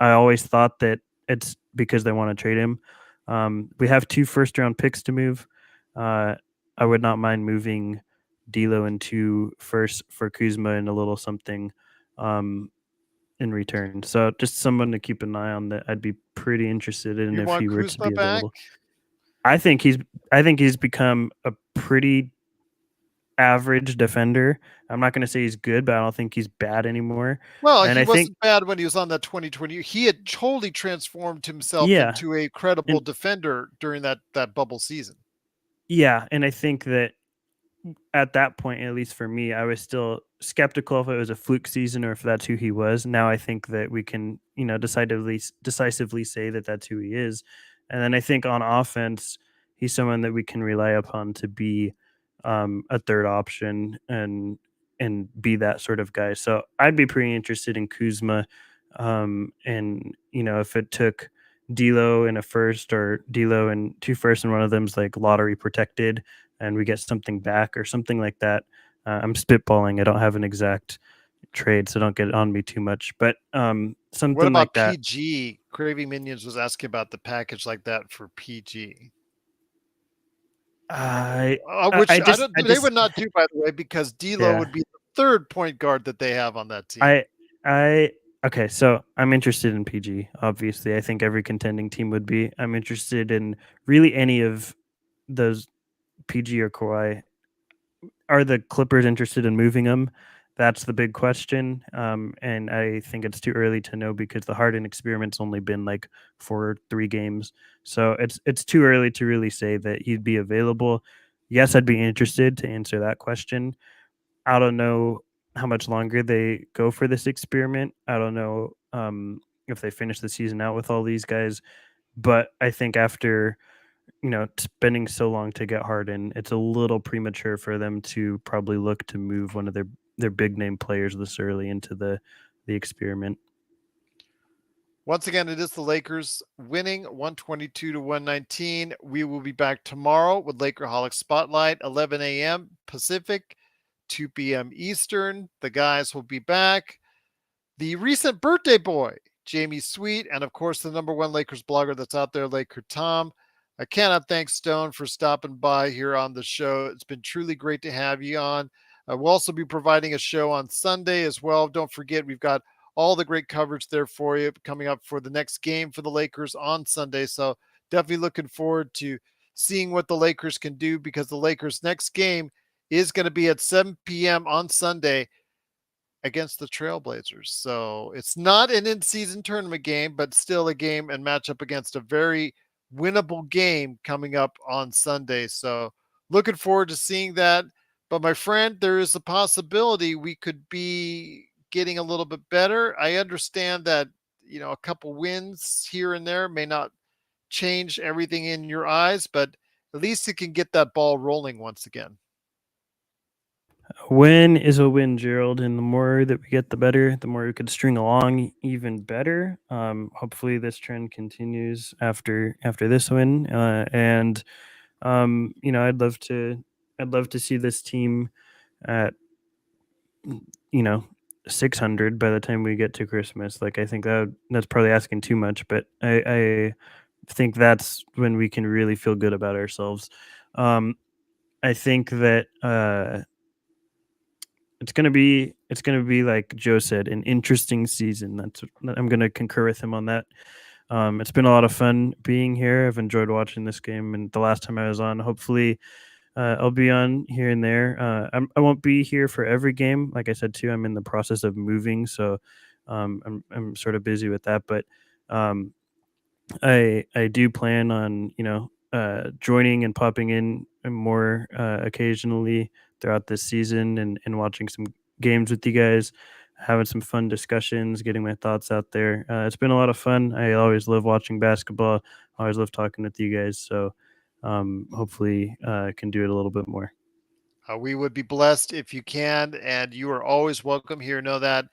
I always thought that it's because they want to trade him. We have 2 first-round picks to move. I would not mind moving D'Lo and 2 first for Kuzma and a little something in return. So just someone to keep an eye on that I'd be pretty interested in You if want he were to Kuzma be back? available. I think he's become a pretty average defender. I'm not going to say he's good, but I don't think he's bad anymore. Well, And he I think, wasn't bad when he was on that 2020. He had totally transformed himself yeah, into a credible and defender during that bubble season. yeah, and I think that at that point, at least for me, I was still skeptical if it was a fluke season or if that's who he was. Now I think that we can, decisively say that that's who he is. And then I think on offense, he's someone that we can rely upon to be a third option and be that sort of guy. So I'd be pretty interested in Kuzma. And if it took D'Lo in a first or D'Lo and 2 firsts and one of them's like lottery protected, and we get something back or something like that. I'm spitballing. I don't have an exact trade, so don't get it on me too much. But What something like about that. PG? Craving Minions was asking about the package like that for PG. I Which I they just would not do, by the way, because D'Lo yeah. would be the third point guard that they have on that team. I okay. So I'm interested in PG. Obviously, I think every contending team would be. I'm interested in really any of those PG or Kawhi. Are the Clippers interested in moving him? That's the big question. And I think it's too early to know because the Harden experiment's only been like 3 games. So it's too early to really say that he'd be available. Yes, I'd be interested to answer that question. I don't know how much longer they go for this experiment. I don't know if they finish the season out with all these guys. But I think after spending so long to get Harden, it's a little premature for them to probably look to move one of their big name players this early into the experiment. Once again, it is the Lakers winning 122 to 119. We will be back tomorrow with Lakerholic Spotlight, 11 a.m. Pacific, 2 p.m. Eastern. The guys will be back. The recent birthday boy, Jamie Sweet, and of course, the number one Lakers blogger that's out there, Laker Tom. I cannot thank Stone for stopping by here on the show. It's been truly great to have you on. We'll also be providing a show on Sunday as well. Don't forget, we've got all the great coverage there for you coming up for the next game for the Lakers on Sunday. So definitely looking forward to seeing what the Lakers can do because the Lakers' next game is going to be at 7 p.m. on Sunday against the Trailblazers. So it's not an in-season tournament game, but still a game and matchup against a very winnable game coming up on Sunday. So looking forward to seeing that. But my friend, there is a possibility we could be getting a little bit better. I understand that, a couple wins here and there may not change everything in your eyes, but at least it can get that ball rolling once again. A win is a win, Gerald, and the more that we get, the better. The more we could string along, even better. Hopefully, this trend continues after this win, and I'd love to see this team at 600 by the time we get to Christmas. Like I think that's probably asking too much, but I think that's when we can really feel good about ourselves. I think that it's gonna be like Joe said, an interesting season. I'm gonna concur with him on that. It's been a lot of fun being here. I've enjoyed watching this game, and the last time I was on, hopefully, I'll be on here and there. I won't be here for every game. Like I said too, I'm in the process of moving, so I'm sort of busy with that. But I do plan on joining and popping in more occasionally throughout this season and watching some games with you guys, having some fun discussions, getting my thoughts out there. It's been a lot of fun. I always love watching basketball. I always love talking with you guys. So hopefully I can do it a little bit more. We would be blessed if you can, and you are always welcome here. Know that.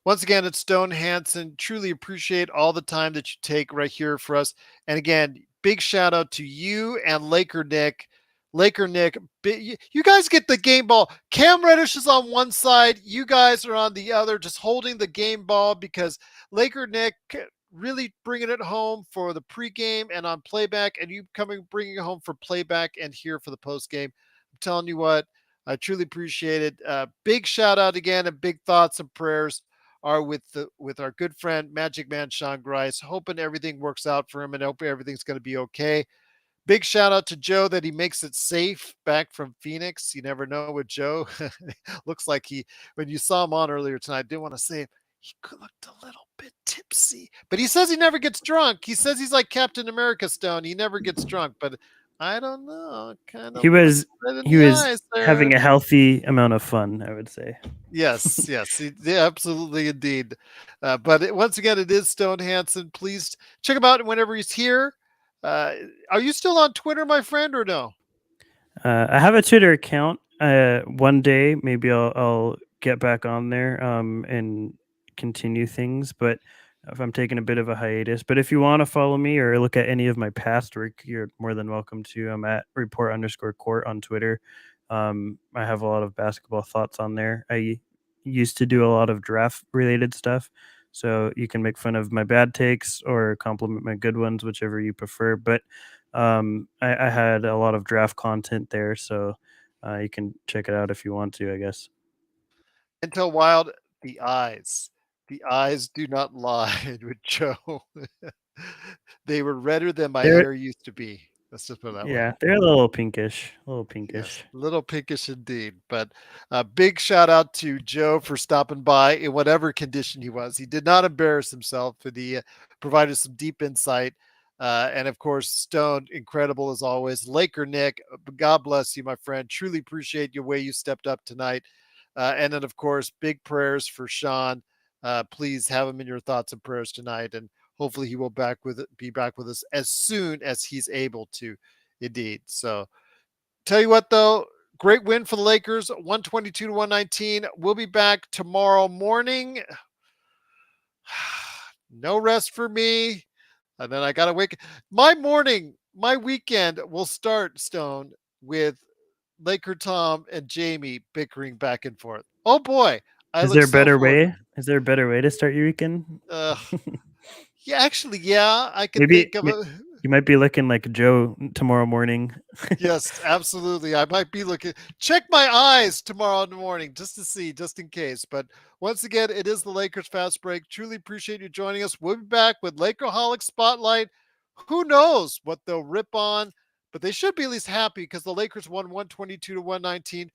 Once again, it's Stone Hansen. Truly appreciate all the time that you take right here for us. And again, big shout out to you and Laker Nick. Laker Nick, you guys get the game ball. Cam Reddish is on one side. You guys are on the other, just holding the game ball because Laker Nick really bringing it home for the pregame and on playback, and you bringing it home for playback and here for the postgame. I'm telling you what, I truly appreciate it. Big shout out again, and big thoughts and prayers are with our good friend Magic Man Sean Grice. Hoping everything works out for him, and hope everything's going to be okay. Big shout out to Joe that he makes it safe back from Phoenix. You never know with Joe. Looks like when you saw him on earlier tonight, I didn't want to say he looked a little bit tipsy, but he says he never gets drunk. He says he's like Captain America Stone. He never gets drunk, but I don't know. Kind of He looks was red in he the was eyes there. having a healthy amount of fun, I would say. Yes, yes, yeah, absolutely, indeed. Once again, it is Stone Hansen. Please check him out whenever he's here. Uh, are you still on Twitter, my friend, or no? I have a Twitter account. One day, maybe I'll get back on there and continue things. But if I'm taking a bit of a hiatus, but if you want to follow me or look at any of my past work, you're more than welcome to. I'm at report_court on Twitter. I have a lot of basketball thoughts on there. I used to do a lot of draft related stuff. So you can make fun of my bad takes or compliment my good ones, whichever you prefer. But I had a lot of draft content there, so you can check it out if you want to, I guess. Intel Wild, the eyes. The eyes do not lie with Joe. They were redder than my They're hair used to be. Let's just put it that way. Yeah, they're a little pinkish, a little Yes, pinkish. a little pinkish indeed. But a big shout out to Joe for stopping by in whatever condition he was. He did not embarrass himself, and he provided some deep insight. And of course, Stone, incredible as always. Laker Nick, God bless you, my friend. Truly appreciate your way you stepped up tonight. And then, of course, big prayers for Sean. Please have him in your thoughts and prayers tonight, and hopefully he will be back with us as soon as he's able to. Indeed. So, tell you what, though, great win for the Lakers, 122 to 119. We'll be back tomorrow morning. No rest for me. And then I got to wake. My weekend will start, Stone, with Laker Tom and Jamie bickering back and forth. Oh boy, I Is look there a so better forward to way? Is there a better way to start your weekend? it. Yeah, actually, yeah, I could Maybe think of a. you might be looking like Joe tomorrow morning. Yes, absolutely. I might be looking. Check my eyes tomorrow in the morning just to see, just in case. But once again, it is the Lakers Fast Break. Truly appreciate you joining us. We'll be back with Lakerholic Spotlight. Who knows what they'll rip on, but they should be at least happy because the Lakers won 122 to 119.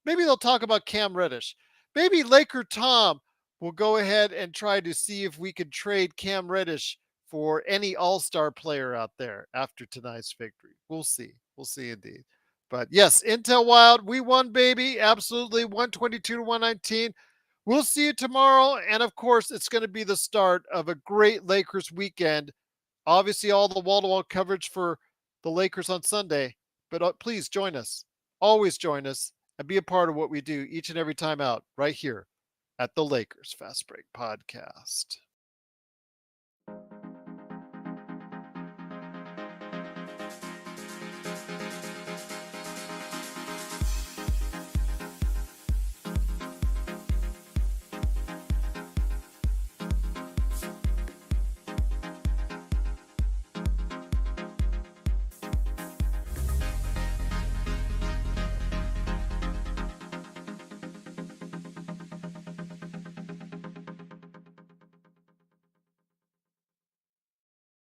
Maybe they'll talk about Cam Reddish. Maybe Laker Tom will go ahead and try to see if we can trade Cam Reddish for any all-star player out there after tonight's victory. We'll see. We'll see indeed. But yes, Intel Wild, we won, baby. Absolutely. 122 to 119. We'll see you tomorrow. And of course, it's going to be the start of a great Lakers weekend. Obviously, all the wall-to-wall coverage for the Lakers on Sunday. But please join us. Always join us and be a part of what we do each and every time out right here at the Lakers Fast Break Podcast.